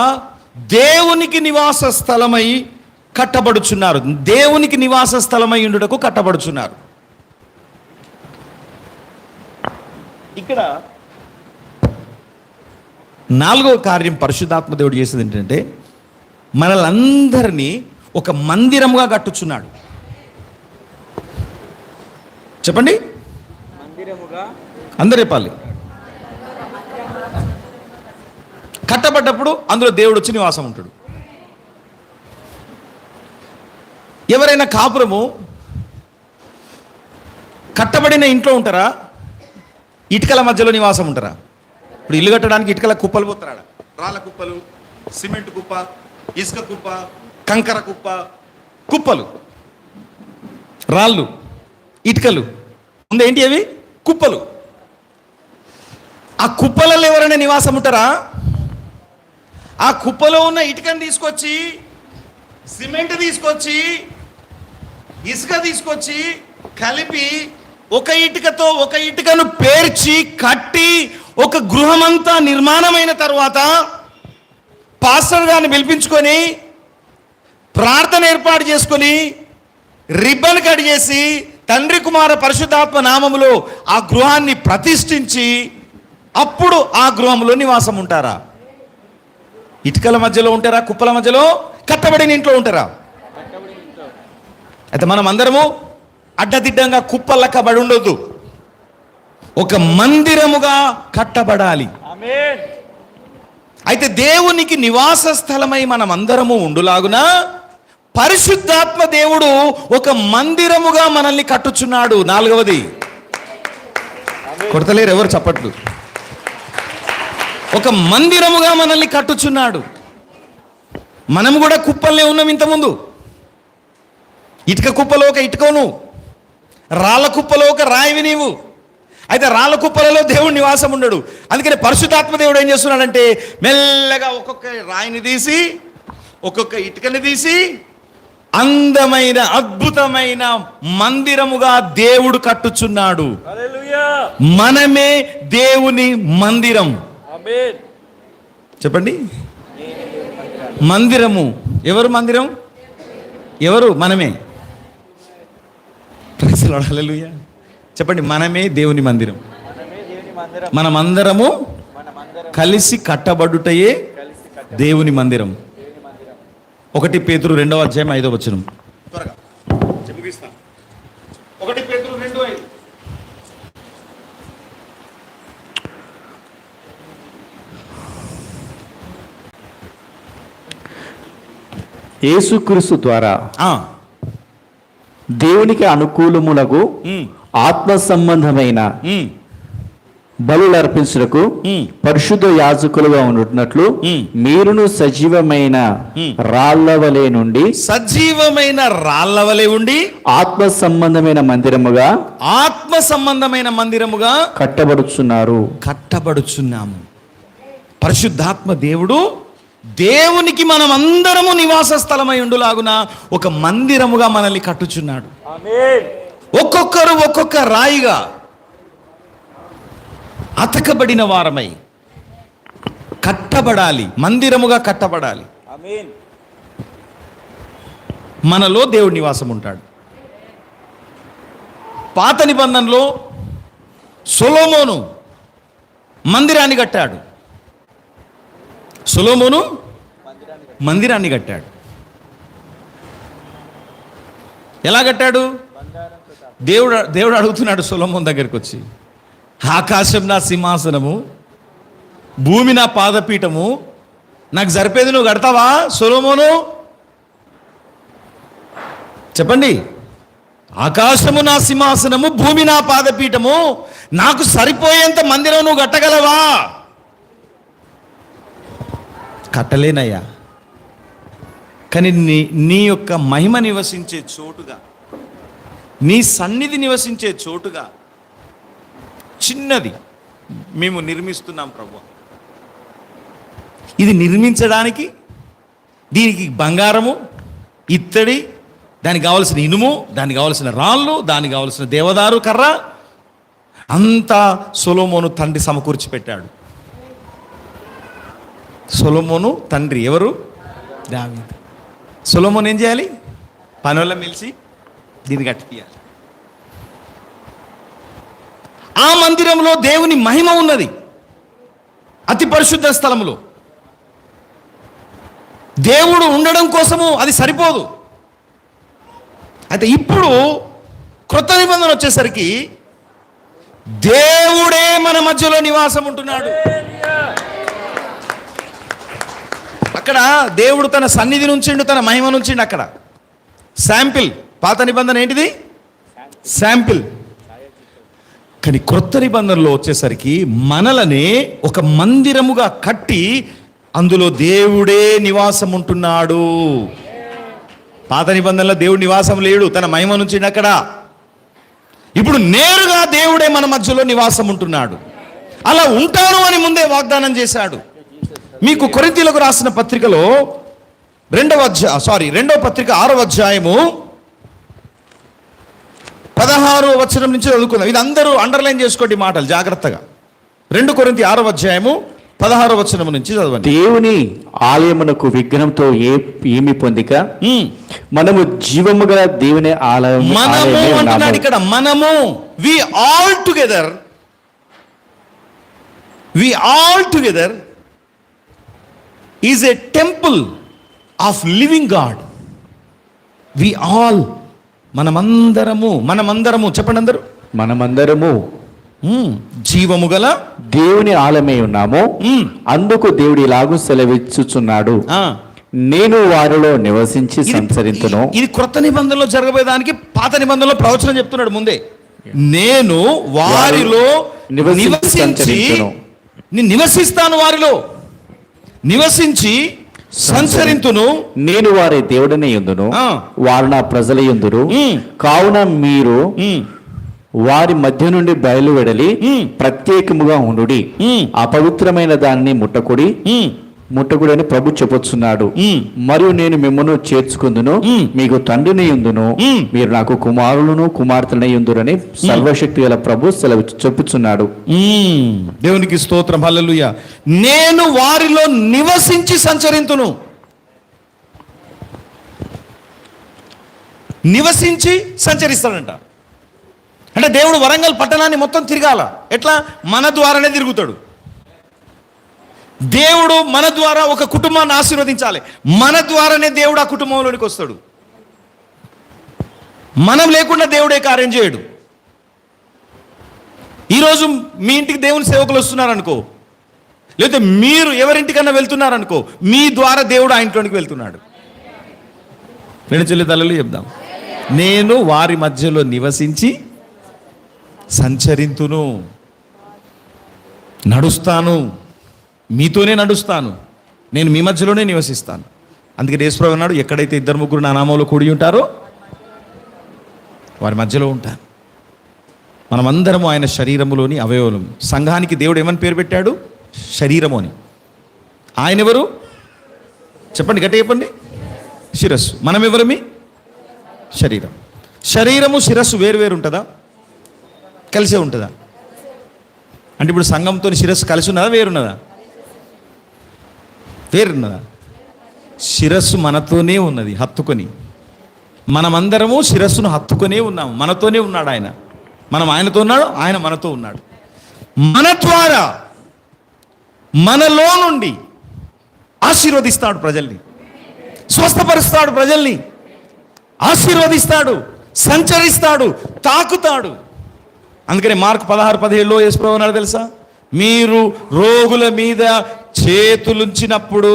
దేవునికి నివాస స్థలమై కట్టబడుచున్నారు. దేవునికి నివాస స్థలమై ఉండుటకు కట్టబడుచున్నారు. ఇక్కడ 4వ కార్యం పరిశుద్ధాత్మ దేవుడు చేసేది ఏంటంటే, మనలందరినీ ఒక మందిరముగా కట్టుచున్నాడు. చెప్పండి, అందరు చెప్పాలి. కట్టబడ్డప్పుడు అందులో దేవుడు వచ్చి నివాసం ఉంటాడు. ఎవరైనా కాపురము కట్టబడిన ఇంట్లో ఉంటారా, ఇటుకల మధ్యలో నివాసం ఉంటారా? ఇప్పుడు ఇల్లు కట్టడానికి ఇటుకల కుప్పలు పోతారా? రాళ్ళ కుప్పలు, సిమెంట్ కుప్ప, ఇసుక కుప్ప, కంకర కుప్ప, కుప్పలు, రాళ్ళు, ఇటుకలు ముందు ఏంటి అవి? కుప్పలు. ఆ కుప్పలలో ఎవరైనా నివాసం ఉంటారా? ఆ కుప్పలో ఉన్న ఇటుకను తీసుకొచ్చి, సిమెంట్ తీసుకొచ్చి, ఇసుక తీసుకొచ్చి కలిపి ఒక ఇటుకతో ఒక ఇటుకను పేర్చి కట్టి ఒక గృహమంతా నిర్మాణమైన తర్వాత పాస్టర్ గారిని పిలిపించుకొని ప్రార్థన ఏర్పాటు చేసుకొని రిబ్బన్ కట్ చేసి తండ్రి కుమార పరిశుద్ధాత్మ నామములో ఆ గృహాన్ని ప్రతిష్ఠించి అప్పుడు ఆ గృహంలో నివాసం ఉంటారా? ఇటుకల మధ్యలో ఉంటారా? కుప్పల మధ్యలో? కట్టబడిన ఇంట్లో ఉంటారా? అయితే మనం అందరము అడ్డదిడ్డంగా కుప్పలక్కబడి ఉండొద్దు, ఒక మందిరముగా కట్టబడాలి. అయితే దేవునికి నివాస స్థలమై మనం అందరము ఉండులాగున పరిశుద్ధాత్మ దేవుడు ఒక మందిరముగా మనల్ని కట్టుచున్నాడు. 4వది, కొడతలేరు ఎవరు చప్పట్లు. ఒక మందిరముగా మనల్ని కట్టుచున్నాడు. మనం కూడా కుప్పలనే ఉన్నాం ఇంతకుముందు. ఇటుక కుప్పలో ఒక ఇటుకను, రాళ్ళ కుప్పలో ఒక రాయివి నీవు. అయితే రాళ్ళ కుప్పలలో దేవుడు నివాసం ఉండడు. అందుకని పరిశుద్ధాత్మ దేవుడు ఏం చేస్తున్నాడంటే మెల్లగా ఒక్కొక్క రాయిని తీసి, ఒక్కొక్క ఇటుకని తీసి అందమైన అద్భుతమైన మందిరముగా దేవుడు కట్టుచున్నాడు. మనమే దేవుని మందిరం. చెప్పండి, మందిరము. ఎవరు మందిరం? ఎవరు? మనమే. Praise the lord. హల్లెలూయా. చెప్పండి, మనమే దేవుని మందిరం. మనమందరము కలిసి కట్టబడుటయే దేవుని మందిరం. 1 పేతురు 2:5 త్వరగా 1 పేతురు 2:5. యేసుక్రీస్తు ద్వారా దేవునికి అనుకూలమునకు ఆత్మ సంబంధమైన బలులు అర్పించుటకు పరిశుద్ధ యాజకులుగా ఉంటున్నట్లు మీరును సజీవమైన రాళ్లవలే ఉండి ఆత్మ సంబంధమైన మందిరముగా కట్టబడుచున్నాము. పరిశుద్ధాత్మ దేవునికి మనం అందరము నివాస స్థలమై ఉండులాగున ఒక మందిరముగా మనల్ని కట్టుచున్నాడు. ఒక్కొక్కరు ఒక్కొక్క రాయిగా అతకబడిన వారమై కట్టబడాలి, మందిరముగా కట్టబడాలి. మనలో దేవుడి నివాసం ఉంటాడు. పాత నిబంధనలో సొలొమోను మందిరాన్ని కట్టాడు. మందిరాన్ని కట్టాడు. ఎలా కట్టాడు? దేవుడు అడుగుతున్నాడు సొలొమోను దగ్గరికి వచ్చి, ఆకాశం నా సింహాసనము, భూమి నా పాదపీఠము, నాకు సరిపోయేది నువ్వు కడతావా సొలొమోను? చెప్పండి. ఆకాశము నా సింహాసనము, భూమి నా పాదపీఠము, నాకు సరిపోయేంత మందిరం నువ్వు కట్టగలవా? కట్టలేనయ్యా. కానీ నీ యొక్క మహిమ నివసించే చోటుగా, నీ సన్నిధి నివసించే చోటుగా చిన్నది మేము నిర్మిస్తున్నాం ప్రభు. ఇది నిర్మించడానికి దీనికి బంగారము, ఇత్తడి, దానికి కావలసిన ఇనుము, దానికి కావలసిన రాళ్ళు, దానికి కావలసిన దేవదారు కర్ర అంతా సొలొమోను తండ్రి సమకూర్చి పెట్టాడు. సొలొమోను తండ్రి ఎవరు? దావీదు. సొలొమోను ఏం చేయాలి? పనుల మెలిసి దీన్ని కట్టియాలి. ఆ మందిరంలో దేవుని మహిమ ఉన్నది. అతి పరిశుద్ధ స్థలములో దేవుడు ఉండడం కోసము అది సరిపోదు. అయితే ఇప్పుడు క్రొత్త నిబంధన వచ్చేసరికి దేవుడే మన మధ్యలో నివాసం ఉంటున్నాడు. అక్కడ దేవుడు తన సన్నిధి నుంచిండు, తన మహిమ నుంచిండు. అక్కడ శాంపిల్. పాత నిబంధన ఏంటిది? శాంపిల్. కానీ క్రొత్త నిబంధనలో వచ్చేసరికి మనలనే ఒక మందిరముగా కట్టి అందులో దేవుడే నివాసం ఉంటున్నాడు. పాత నిబంధనలో దేవుడు నివాసం లేడు, తన మహిమ నుంచిండు అక్కడ. ఇప్పుడు నేరుగా దేవుడే మన మధ్యలో నివాసం ఉంటున్నాడు. అలా ఉంటాను అని ముందే వాగ్దానం చేశాడు. మీకు కొరింథీయులకు రాసిన పత్రికలో 2వ పత్రిక 6వ అధ్యాయము 16వ వచనం నుంచి చదువుకుందాం. ఇది అందరూ అండర్లైన్ చేసుకోండి మాటలు జాగ్రత్తగా. 2 కొరింథీ 6వ అధ్యాయము 16వ వచనం నుంచి చదవండి. దేవుని ఆలయమునకు విగ్రహంతో ఏమి పొందిక మనము జీవము గల దేవుని ఆలయం. మనము అంటున్నాడు ఇక్కడ. మనము we all together is a temple of living God. We all, మనమందరము చెప్పండి అందరూ. మనమందరము జీవము గల దేవుని ఆలయమై ఉన్నాము. అందుకు దేవుడు ఇలాగూ సెలవిచ్చుచున్నాడు, నేను వారిలో నివసించి సంచరించును. ఇది క్రొత్త నిబంధనలో జరగబోయేదానికి పాత నిబంధనలో ప్రవచనం చెప్తున్నాడు ముందే. నేను వారిలో నివసిస్తాను, వారిలో నివసించి సంచరింతును. నేను వారి దేవుడనే యుందును, వారు నా ప్రజల యుందురు. కావున మీరు వారి మధ్య నుండి బయలువెడలి ప్రత్యేకముగా ఉండుడి, అపవిత్రమైన దానిని ముట్టకుడి అని ప్రభు చెప్పొచ్చున్నాడు. మరియు నేను మిమ్మల్ని చేర్చుకుందును, మీకు తండ్రిని యుందును, మీరు నాకు కుమారులను కుమార్తెని యుందురని సర్వశక్తి గల ప్రభు సెలవు చెప్పుచున్నాడు. దేవునికి స్తోత్రం, హల్లెలూయా. నేను వారిలో నివసించి సంచరింతును. నివసించి సంచరిస్తాడంట. అంటే దేవుడు వరంగల్ పట్టణాన్ని మొత్తం తిరగాల. ఎట్లా? మన ద్వారానే తిరుగుతాడు. దేవుడు మన ద్వారా ఒక కుటుంబాన్ని ఆశీర్వదించాలి. మన ద్వారానే దేవుడు ఆ కుటుంబంలోనికి వస్తాడు. మనం లేకుండా దేవుడే కార్యం చేయడు. ఈరోజు మీ ఇంటికి దేవుని సేవకులు వస్తున్నారనుకో, లేకపోతే మీరు ఎవరింటికన్నా వెళ్తున్నారనుకో, మీ ద్వారా దేవుడు ఆ ఇంట్లోనికి వెళ్తున్నాడు. రెండు చెల్లి తల్లులు చెప్దాం, నేను వారి మధ్యలో నివసించి సంచరింతును, నడుస్తాను, మీతోనే నడుస్తాను, నేను మీ మధ్యలోనే నివసిస్తాను. అందుకే యేసుప్రభువు అన్నాడు, ఎక్కడైతే 2-3 నా నామంలో కూడి ఉంటారో వారి మధ్యలో ఉంటాను. మనమందరము ఆయన శరీరములోని అవయవము. సంఘానికి దేవుడు ఏమని పేరు పెట్టాడు? శరీరము అని. ఆయన ఎవరు చెప్పండి, గట్టి చెప్పండి. శిరస్సు. మనం ఎవరమి? శరీరం. శరీరము శిరస్సు వేరు వేరు ఉంటుందా? కలిసే ఉంటుందా? అంటే ఇప్పుడు సంఘంతో శిరస్సు కలిసి ఉన్నదా, వేరున్నదా? వేరున్నదా? శిరస్సు మనతోనే ఉన్నది, హత్తుకొని. మనమందరము శిరస్సును హత్తుకొనే ఉన్నాము. మనతోనే ఉన్నాడు ఆయన. మనం ఆయనతో ఉన్నాడు, ఆయన మనతో ఉన్నాడు. మన ద్వారా, మనలో నుండి ఆశీర్వదిస్తాడు ప్రజల్ని, స్వస్థపరుస్తాడు ప్రజల్ని, ఆశీర్వదిస్తాడు, సంచరిస్తాడు, తాకుతాడు. అందుకనే మార్కు 16:17 యేసుప్రభువు అన్నాడు తెలుసా, మీరు రోగుల మీద చేతులుంచినప్పుడు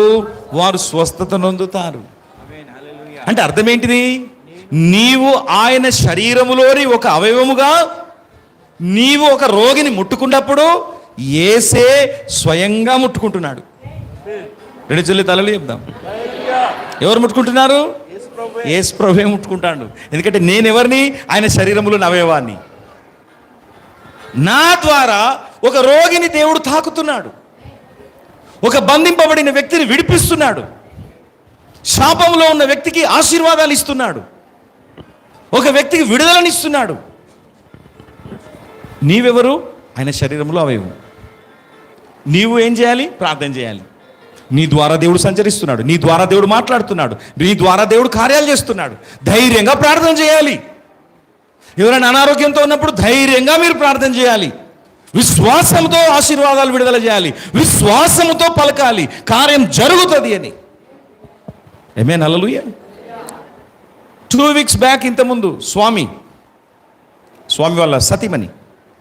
వారు స్వస్థత నొందుతారు. అంటే అర్థం ఏంటిది? నీవు ఆయన శరీరములోని ఒక అవయవముగా నీవు ఒక రోగిని ముట్టుకున్నప్పుడు యేసే స్వయంగా ముట్టుకుంటున్నాడు. రెండు చెల్లి తలలు చెప్దాం, ఎవరు ముట్టుకుంటున్నారు? యేసుప్రభువే ముట్టుకుంటాడు. ఎందుకంటే నేను ఎవరిని? ఆయన శరీరములోని అవయవాన్ని. నా ద్వారా ఒక రోగిని దేవుడు తాకుతున్నాడు, ఒక బంధింపబడిన వ్యక్తిని విడిపిస్తున్నాడు, శాపంలో ఉన్న వ్యక్తికి ఆశీర్వాదాలు ఇస్తున్నాడు, ఒక వ్యక్తికి విడుదలనిస్తున్నాడు. నీవెవరు? ఆయన శరీరంలో అవయవం. నీవు ఏం చేయాలి? ప్రార్థన చేయాలి. నీ ద్వారా దేవుడు సంచరిస్తున్నాడు, నీ ద్వారా దేవుడు మాట్లాడుతున్నాడు, నీ ద్వారా దేవుడు కార్యాలు చేస్తున్నాడు. ధైర్యంగా ప్రార్థన చేయాలి. ఎవరైనా అనారోగ్యంతో ఉన్నప్పుడు ధైర్యంగా మీరు ప్రార్థన చేయాలి. విశ్వాసంతో ఆశీర్వాదాలు విడుదల చేయాలి, విశ్వాసముతో పలకాలి, కార్యం జరుగుతుంది అని. ఆమేన్, హల్లెలూయా. 2 weeks బ్యాక్, ఇంతకుముందు స్వామి వాళ్ళ సతీమణి,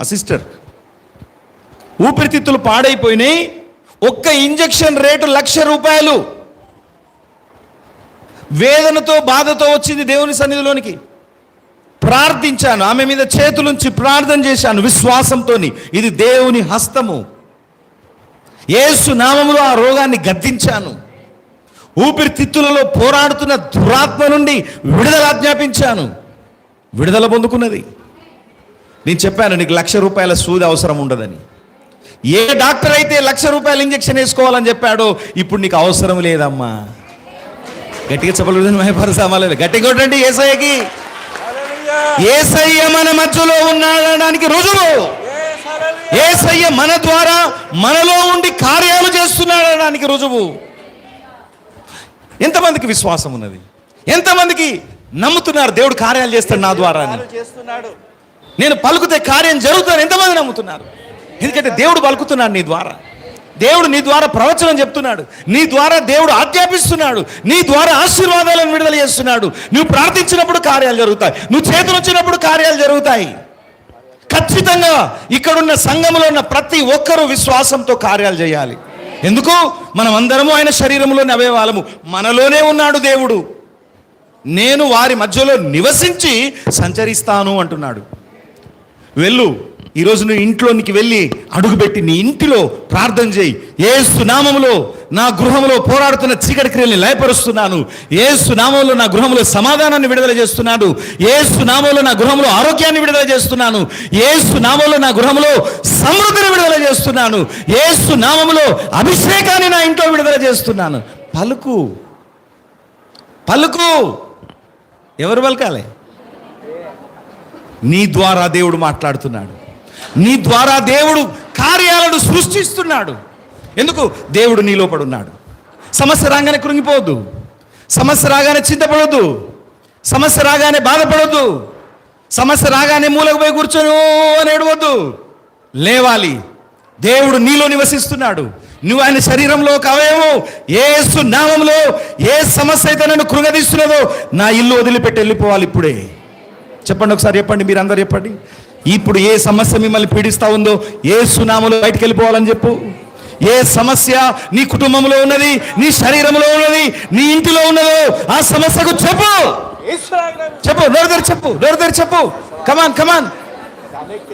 ఆ సిస్టర్, ఊపిరితిత్తులు పాడైపోయినాయి. ఒక్క ఇంజెక్షన్ రేటు ₹1,00,000. వేదనతో బాధతో వచ్చింది దేవుని సన్నిధిలోనికి. ప్రార్థించాను, ఆమె మీద చేతులుంచి ప్రార్థన చేశాను విశ్వాసంతో. ఇది దేవుని హస్తము. యేసు నామములో ఆ రోగాన్ని గద్దించాను. ఊపిరితిత్తులలో పోరాడుతున్న దురాత్మ నుండి విడుదల ఆజ్ఞాపించాను. విడుదల పొందుకున్నది. నేను చెప్పాను, నీకు ₹1,00,000 సూది అవసరం ఉండదని. ఏ డాక్టర్ అయితే ₹1,00,000 ఇంజెక్షన్ వేసుకోవాలని చెప్పాడో ఇప్పుడు నీకు అవసరం లేదమ్మా. గట్టిగా చెప్పలేదు, మహపరసామాలేదు. గట్టిగా కొట్టండి యేసయ్యకి. యేసయ్య మన మధ్యలో ఉన్నాడడానికి రుజువు. యేసయ్య మన ద్వారా మనలో ఉండి కార్యాలు చేస్తున్నాడడానికి రుజువు. ఎంతమందికి విశ్వాసం ఉన్నది? ఎంతమందికి నమ్ముతున్నారు దేవుడు కార్యాలు చేస్తాడు నా ద్వారా అని? నేను పలుకుతే కార్యం జరుగుతుంది. ఎంతమంది నమ్ముతున్నారు? ఎందుకంటే దేవుడు పలుకుతున్నాడు నీ ద్వారా. దేవుడు నీ ద్వారా ప్రవచనం చెప్తున్నాడు, నీ ద్వారా దేవుడు ఆజ్ఞాపిస్తున్నాడు, నీ ద్వారా ఆశీర్వాదాలను విడుదల చేస్తున్నాడు. నువ్వు ప్రార్థించినప్పుడు కార్యాలు జరుగుతాయి, నువ్వు చేతులు వచ్చినప్పుడు కార్యాలు జరుగుతాయి. ఖచ్చితంగా ఇక్కడున్న సంఘంలో ఉన్న ప్రతి ఒక్కరూ విశ్వాసంతో కార్యాలు చేయాలి. ఎందుకు? మనం అందరము ఆయన శరీరంలోని అవయవాలము. మనలోనే ఉన్నాడు దేవుడు. నేను వారి మధ్యలో నివసించి సంచరిస్తాను అంటున్నాడు. వెళ్ళు, ఈరోజు నువ్వు ఇంట్లోనికి వెళ్ళి అడుగుపెట్టి నీ ఇంటిలో ప్రార్థన చేయి. యేసు నామములో నా గృహంలో పోరాడుతున్న చీకటి క్రియల్ని లయపరుస్తున్నాను. యేసు నామములో నా గృహంలో సమాధానాన్ని విడుదల చేస్తున్నాను. యేసు నామములో నా గృహంలో ఆరోగ్యాన్ని విడుదల చేస్తున్నాను. యేసు నామములో నా గృహంలో సమృద్ధిని విడుదల చేస్తున్నాను. యేసు నామములో అభిషేకాన్ని నా ఇంట్లో విడుదల చేస్తున్నాను. పలుకు, పలుకు. ఎవరు పలకాలి? నీ ద్వారా దేవుడు మాట్లాడుతున్నాడు. నీ ద్వారా దేవుడు కార్యాలను సృష్టిస్తున్నాడు. ఎందుకు? దేవుడు నీ లోపల ఉన్నాడు. సమస్య రాగానే కృంగిపోవద్దు, సమస్య రాగానే చింతపడొద్దు, సమస్య రాగానే బాధపడొద్దు. సమస్య రాగానే మూలకు పోయి కూర్చొని ఓ అని ఏడవద్దు, లేవాలి. దేవుడు నీలో నివసిస్తున్నాడు. నువ్వు ఆయన శరీరంలో ఒక అవయవం. యేసు నామములో ఏ సమస్య అయితే నన్ను కృంగదీస్తున్నదో నా ఇల్లు వదిలిపెట్టి వెళ్ళిపోవాలి ఇప్పుడే. చెప్పండి ఒకసారి, చెప్పండి, మీరు అందరు చెప్పండి. ఇప్పుడు ఏ సమస్య మిమ్మల్ని పీడిస్తా ఉందో యేసు నామములో బయటికి వెళ్ళిపోవాలని చెప్పు. ఏ సమస్య నీ కుటుంబంలో ఉన్నది, నీ శరీరంలో ఉన్నది, నీ ఇంటిలో ఉన్నదో ఆ సమస్యకు చెప్పు. చెప్పు, నోరు తెరి చెప్పు. కమాన్.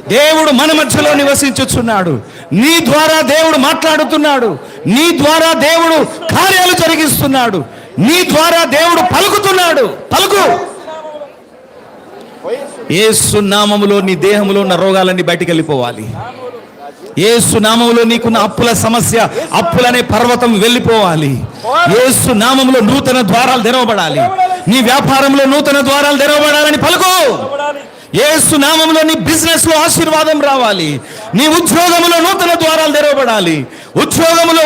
దేవుడు మన మధ్యలో నివసించుచున్నాడు. నీ ద్వారా దేవుడు మాట్లాడుతున్నాడు. నీ ద్వారా దేవుడు కార్యాలు జరిగిస్తున్నాడు. నీ ద్వారా దేవుడు పలుకుతున్నాడు. పలుకు. యేసు నామములో నీ దేహంలో ఉన్న రోగాలన్నీ బయటికి వెళ్ళిపోవాలి. యేసు నామములో నీకున్న అప్పుల సమస్య, అప్పులనే పర్వతం వెళ్ళిపోవాలి. యేసు నామములో నూతన ద్వారాలు తెరవబడాలి. నీ వ్యాపారంలో నూతన ద్వారాలు తెరవబడాలని పలుకు. యేసు నామములో నీ బిజినెస్ లో ఆశీర్వాదం రావాలి. నీ ఉద్యోగంలో నూతన ద్వారాలు తెరవబడాలి. ఉద్యోగంలో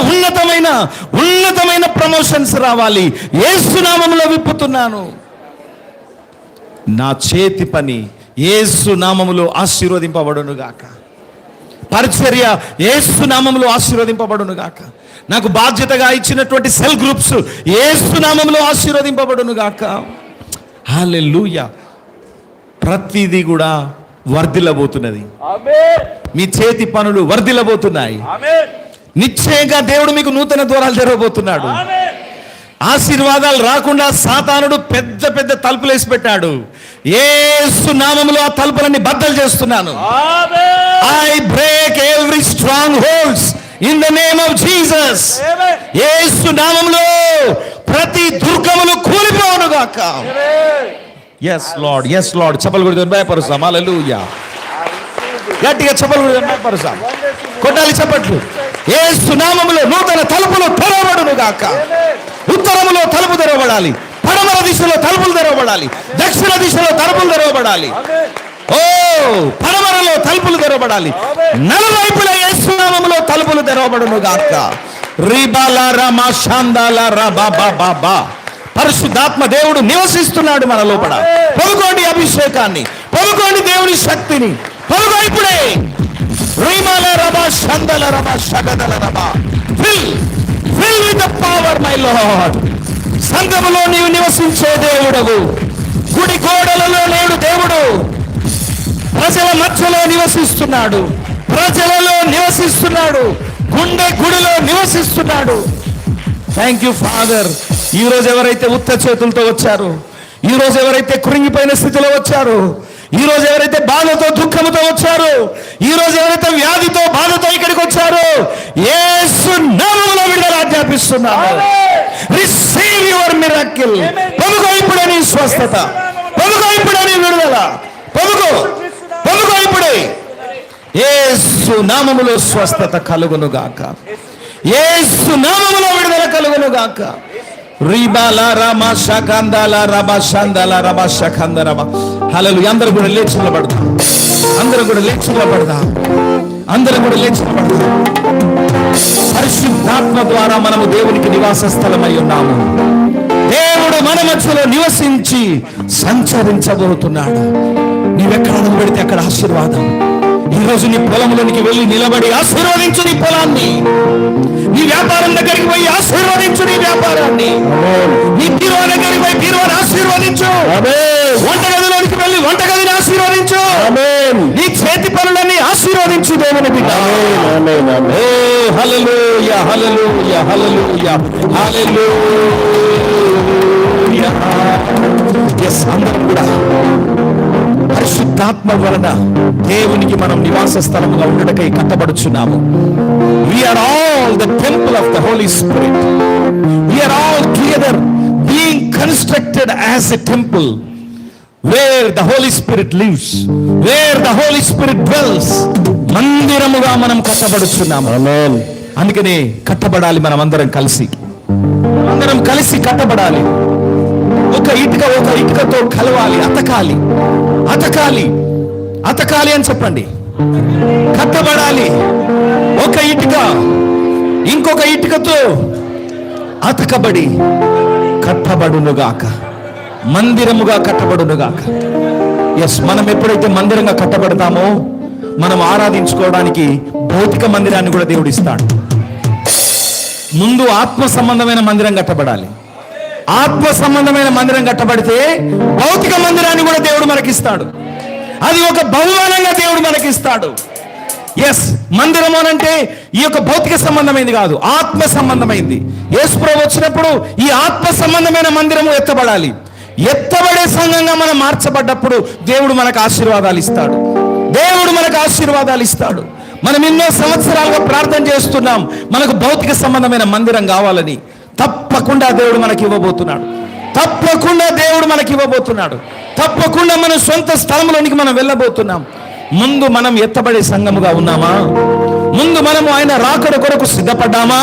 ఉన్నతమైన ప్రమోషన్స్ రావాలి. యేసు నామములో విప్పుతున్నాను. నా చేతి పని యేసు నామములో ఆశీర్వదింపబడును గాక. పరిచర్య యేసు నామములో ఆశీర్వదింపబడును గాక. నాకు బాధ్యతగా ఇచ్చినటువంటి సెల్ గ్రూప్స్ యేసు నామములో ఆశీర్వదింపబడును గాక. హల్లెలూయా. ప్రతిదీ కూడా వర్ధిల్లబోతున్నది. మీ చేతి పనులు వర్ధిల్లబోతున్నాయి. నిశ్చయంగా దేవుడు మీకు నూతన ద్వారాలు తెరవబోతున్నాడు. ఆశీర్వాదాలు రాకుండా సాతానుడు పెద్ద పెద్ద తలుపులు వేసి పెట్టాడు. యేసు నామములో ఆ తలుపులన్నీ బద్దలు చేస్తున్నాను. I break every strongholds in the name of Jesus. యేసు నామములో ప్రతి దుర్గములు కూలిపోవును గాక. yes lord చప్పలు కొడుతూ భయపరుస్తాం. హల్లెలూయా. గట్టిగా చప్పలు కొడుతూ భయపరుస్తాం. కొట్టాలి చప్పట్లు. యేసు నామములో నూతన తలుపులు తెరవబడును గాక. ఉత్తరములో తలుపు తెరవబడాలి. పడమర దిశలో తలుపులు తెరవబడాలి. దక్షిణ దిశలో తలుపులు తెరవబడాలి. ఓ పడమరలో తలుపులు తెరవబడాలి. నలువైపుల యేసు నామములో తలుపులు తెరవబడును గాక. రిబాల రమా శాందాల రబా. పరిశుద్ధాత్మ దేవుడు నివసిస్తున్నాడు మన లోపల. పొలుకోండి అభిషేకాన్ని, పొలుకోండి దేవుని శక్తిని. పొలుకో ఇప్పుడే. రిమాల రబా శాందల రబా షగదల రబా. Fill with the power, my Lord. సంఘములో నీవు నివసించే దేవుడవు. గుడి గోడలలో నేడు దేవుడు ప్రజల మధ్యలో నివసిస్తున్నాడు. ప్రజలలో నివసిస్తున్నాడు. గుడిలో నివసిస్తున్నాడు. Thank you father. ఈ రోజు ఎవరైతే ఉత్త చేతులతో వచ్చారో, ఈ రోజు ఎవరైతే కృంగిపోయిన స్థితిలో వచ్చారో, ఈ రోజు ఎవరైతే బాధతో దుఃఖంతో వచ్చారో, ఈ రోజు ఎవరైతే వ్యాధితో బాధతో ఇక్కడికి వచ్చారో, యేసు నామములో విడుదల ఆజ్ఞాపిస్తున్నాను. Receive your miracle. పొందుకో ఇప్పుడే నీ స్వస్థత. పొందుకో ఇప్పుడే నీ విడుదల. పొందుకో ఇప్పుడే. యేసు నామములో స్వస్థత కలుగును గాక. యేసు నామములో విడుదల కలుగును గాక. రిబాల రమా షకందాల రబా షందాల రబా షకందరబా. హల్లెలూయా. అందరూ కూడా లేచి నిలబడదాం. పరిశుద్ధాత్మ ద్వారా మనము దేవునికి నివాస స్థలమై ఉన్నాము. దేవుడు మన మధ్యలో నివసించి సంచరించబోతున్నాడు. నీవెక్కడ అడుగు పెడితే అక్కడ ఆశీర్వాదం. ఈ రోజు నీ పొలంలోనికి వెళ్ళి నిలబడి ఆశీర్వదించు నీ పొలాన్ని. నీ వ్యాపారం దగ్గరికి పోయి ఆశీర్వదించు నీ వ్యాపారాన్ని. నీ బీరువా దగ్గరికి పోయి బీరువాని ఆశీర్వదించు. వంటగదిలోనికి వెళ్ళి వంటగదిని ఆశీర్వదించు. నీ చేతి పనులన్నీ ఆశీర్వదించు దేవుని బిడ్డ. హల్లెలూయా, హల్లెలూయా, హల్లెలూయా, హల్లెలూయా. yes, అందరం కూడా పరిశుద్ధాత్మ వలన దేవునికి మనం నివాస స్థలముగా ఉండటకై కట్టబడుచున్నాము. We are all the temple of the Holy Spirit. We are all together being constructed as a temple where the Holy Spirit lives, where the Holy Spirit dwells. మందిరముగా మనం కట్టబడుచున్నాము. అందుకనే కట్టబడాలి. మనం అందరం కలిసి కట్టబడాలి. ఒక ఇటుకతో కలవాలి. అతకాలి అని చెప్పండి. కట్టబడాలి. ఒక ఇటుక ఇంకొక ఇటుకతో అతకబడి కట్టబడునుగాక. మందిరముగా కట్టబడునుగాక. ఎస్, మనం ఎప్పుడైతే మందిరంగా కట్టబడతామో మనం ఆరాధించుకోవడానికి భౌతిక మందిరాన్ని కూడా దేవుడు ఇస్తాడు. ముందు ఆత్మ సంబంధమైన మందిరం కట్టబడాలి. ఆత్మ సంబంధమైన మందిరం కట్టబడితే భౌతిక మందిరాన్ని కూడా దేవుడు మనకిస్తాడు. అది ఒక బహుమానంగా దేవుడు మనకిస్తాడు. ఎస్, మందిరము అంటే ఈ యొక్క భౌతిక సంబంధమైంది కాదు, ఆత్మ సంబంధమైంది. యేసు ప్రభు వచ్చినప్పుడు ఈ ఆత్మ సంబంధమైన మందిరము ఎత్తబడాలి. ఎత్తబడే సంఘంగా మనం మార్చబడ్డప్పుడు దేవుడు మనకు ఆశీర్వాదాలు ఇస్తాడు. దేవుడు మనకు ఆశీర్వాదాలు ఇస్తాడు. మనం ఎన్నో సంవత్సరాలుగా ప్రార్థన చేస్తున్నాం మనకు భౌతిక సంబంధమైన మందిరం కావాలని. తప్పకుండా దేవుడు మనకి ఇవ్వబోతున్నాడు. తప్పకుండా దేవుడు మనకి ఇవ్వబోతున్నాడు. తప్పకుండా మన సొంత స్థలంలోనికి మనం వెళ్ళబోతున్నాం. ముందు మనం ఎత్తబడే సంఘముగా ఉన్నామా? ముందు మనము ఆయన రాకడ కొరకు సిద్ధపడ్డామా?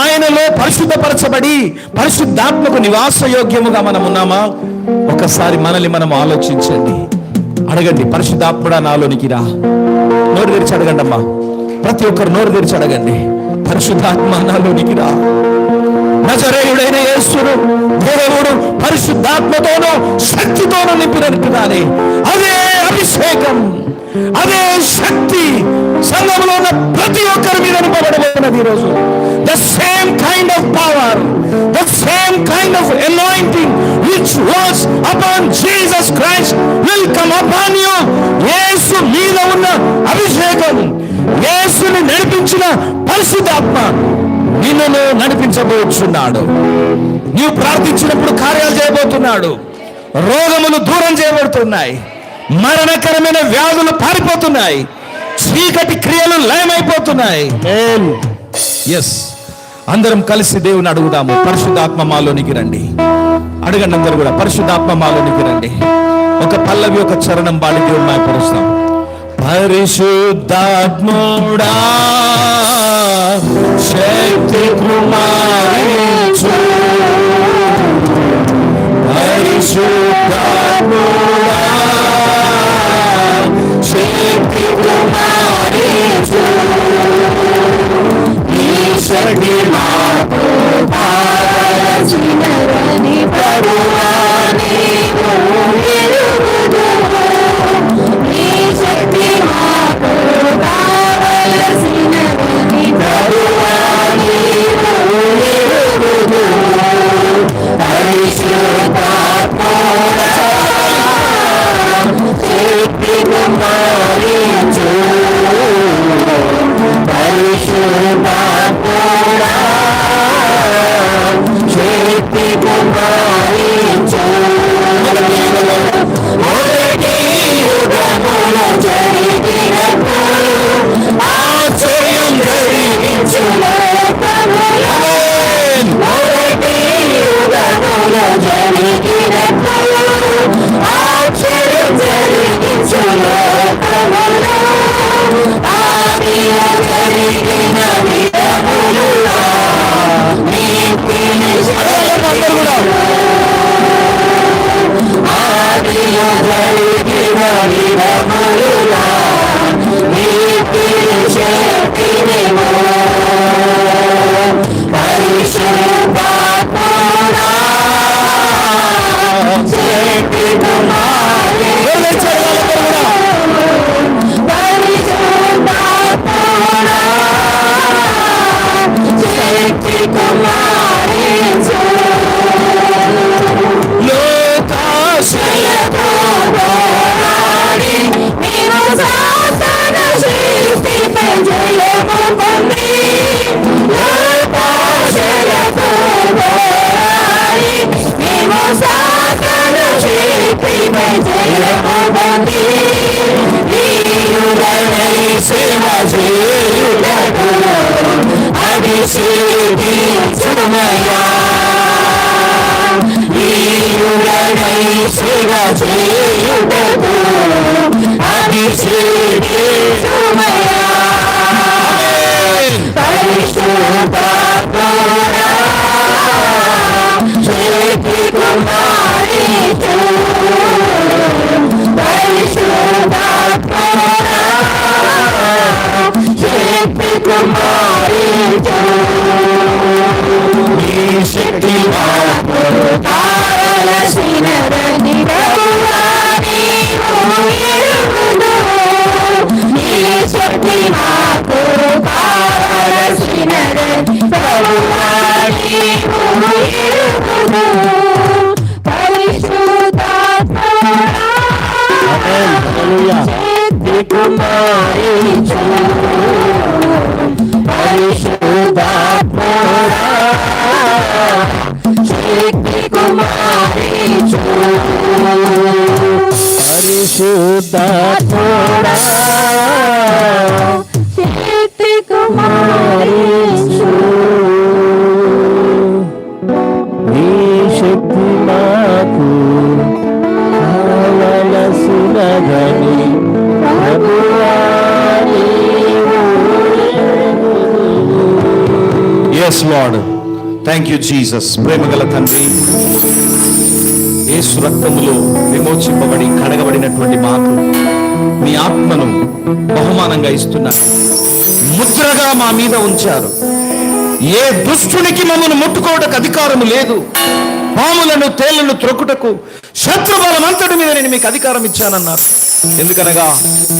ఆయనలో పరిశుద్ధపరచబడి పరిశుద్ధాత్మకు నివాస యోగ్యముగా మనం ఉన్నామా? ఒకసారి మనల్ని మనం ఆలోచించండి. అడగండి, పరిశుద్ధాత్ముడా నాలోనికి రా. నోరు తెరిచి అడగండి అమ్మా. ప్రతి ఒక్కరు నోరు తెరిచి అడగండి, పరిశుద్ధాత్మ నాలోనికి రా. నజరేయుడైన యేసును దేవుడు పరిశుద్ధాత్మతోనూ శక్తితోనూ నింపినట్టుగానే అదే అభిషేకం, అదే శక్తి సంఘంలో ఉన్న ప్రతి ఒక్కరి మీద నింపబడబోతున్నది ఈరోజు. The same kind of power, the same kind of anointing which was upon Jesus Christ will come upon you. యేసు మీద ఉన్న అభిషేకం, యేసుని నడిపించిన పరిశుద్ధాత్మ నిన్ను నడిపించబోతున్నాడు. నీవు ప్రార్థించినప్పుడు కార్యాలు చేయబోతున్నాడు. రోగములు దూరం చేయబడుతున్నాయి. మరణకరమైన వ్యాధులు పారిపోతున్నాయి. చీకటి క్రియలు లయమైపోతున్నాయి. ఎస్, అందరం కలిసి దేవుని అడుగుదాము, పరిశుద్ధాత్మ మాలోనికి రండి. అడగండి అందరూ కూడా, పరిశుద్ధాత్మ మాలోనికి రండి. ఒక పల్లవి, ఒక చరణం పాడి దేవుని మహిమపరుస్తాం. పరిశుద్ధాత్ముడా శక్తి కుమారించు, పరిశుద్ధాత్ముడా శక్తి కుమారించు, నీ శక్తి మాకు పారసినవని పరువాని ఎరుగుదు, నీ శక్తి మాకు పారసినవని పరువాని ఎరుగుదు, పరిశుద్ధాత్ముడా శక్తి కుమారించు, పరిశుద్ధాత్ముడా శక్తి కుమారించు. మొదటి యుగములో జరిగినప్పుడు ఆశ్చర్యం జరిగించు లోకములో, మొదటి యుగములో జరిగినప్పుడు ఆశ్చర్యం జరిగించు లోకములో, ఆదిలో జరిగిన విధములుగా ఆదిలో జరిగిన విధములుగా నీతిని శక్తినివ్వు, పరిశుద్ధాత్ముడా శక్తి కుమారించు, పరిశుద్ధాత్ముడా శక్తి కుమారించు. లోకాశలతో పోరాడి నీవు సాతాను శక్తిపై జయము పొంది, లోకాశలతో పోరాడి నీవు సాతాను శక్తిపై జయము పొంది, నీయుడనై సేవ చేయుటకు అభిషేకించుమయ్యా, నీయుడనై సేవ చేయుటకు అభిషేకించుమయ్యా, పరిశుద్ధాత్ముడా శక్తి కుమారించు, పరిశుద్ధాత్ముడా శక్తి కుమారించు, నీ శక్తి మాకు కావలసినదని ప్రభువా నీవు హల్లెలూయా. శక్తి కుమారించు పరిశుద్ధాత్ముడా, శక్తి కుమారించు పరిశుద్ధాత్ముడా, శక్తి కుమారించు. నీ శక్తి మాకు కావలసినదని ప్రభువా నీవు ఎరుగుదువు. Yes Lord, thank you Jesus. ప్రేమగల తండ్రి, యేసు రక్తములో విమోచింపబడి కడగబడినటువంటి మాకు మీ ఆత్మను బహుమానంగా ఇస్తున్నారు. ముద్రగా మా మీద ఉంచారు. ఏ దుష్టునికి మమ్మల్ని ముట్టుకోవటకు అధికారం లేదు. పాములను తేళ్లను త్రొక్కుటకు శత్రుబలం అంతటి మీద నేను మీకు అధికారం ఇచ్చానన్నారు. ఎందుకనగా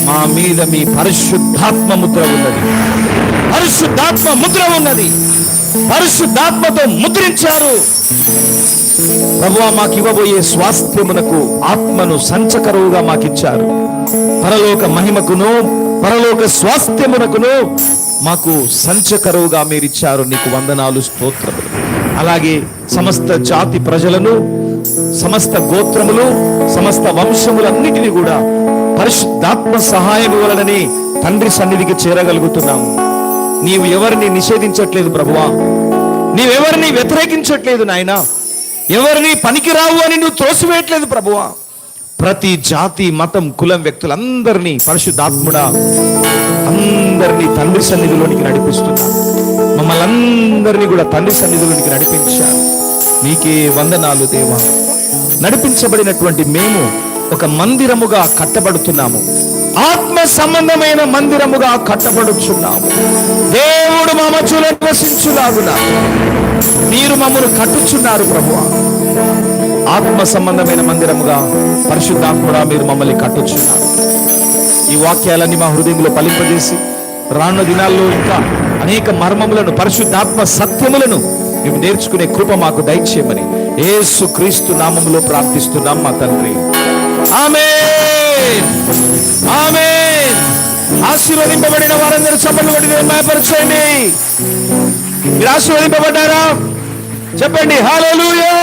మా మీద మీ పరిశుద్ధాత్మ ముద్ర ఉన్నది. పరిశుద్ధాత్మ ముద్ర ఉన్నది. పరిశుద్ధాత్మతో ముద్రించారు. ప్రభువా, మాకు ఇవ్వబోయే స్వాస్థ్యమునకు ఆత్మను సంచకరువుగా మాకిచ్చారు. పరలోక మహిమకును పరలోక స్వాస్థ్యమునకును మాకు సంచకరువుగా మీరిచ్చారు. నీకు వందనాలు, స్తోత్రములు. అలాగే సమస్త జాతి ప్రజలను, సమస్త గోత్రములు, సమస్త వంశములన్నిటినీ కూడా పరిశుద్ధాత్మ సహాయం వలనని తండ్రి సన్నిధికి చేరగలుగుతున్నాము. నీవు ఎవరిని నిషేధించట్లేదు ప్రభువా, నీవెవరిని వ్యతిరేకించట్లేదు నాయనా, ఎవరిని పనికిరావు అని నువ్వు త్రోసివేయట్లేదు ప్రభువా. ప్రతి జాతి, మతం, కులం వ్యక్తులందరినీ పరిశుద్ధాత్ముడా అందరినీ తండ్రి సన్నిధిలోనికి నడిపిస్తున్నా. మమ్మల్ని అందరినీ కూడా తండ్రి సన్నిధిలోనికి నడిపించారు. నీకే వందనాలు దేవా. నడిపించబడినటువంటి మేము ఒక మందిరముగా కట్టబడుతున్నాము. ఆత్మ సంబంధమైన మందిరముగా కట్టబడుచున్నాము. దేవుడు మా మధ్యలో నివసించులాగున మీరు మమ్మల్ని కట్టుచున్నారు ప్రభువా. ఆత్మ సంబంధమైన మందిరముగా పరిశుద్ధాత్ముడా మీరు మమ్మల్ని కట్టుచున్నారు. ఈ వాక్యాలన్నీ మా హృదయంలో ఫలింపజేసి రానున్న దినాల్లో ఇంకా అనేక మర్మములను, పరిశుద్ధాత్మ సత్యములను మేము నేర్చుకునే కృప మాకు దయచేయమని యేసు క్రీస్తు నామములో ప్రార్థిస్తున్నాం మా తండ్రి. ఆమేన్, ఆమేన్. ఆశీర్వదింపబడిన వారందరూ చప్పట్లు కొట్టి మహిమపరచండి. మీరు ఆశీర్వదింపబడ్డారా? చెప్పండి హల్లెలూయా.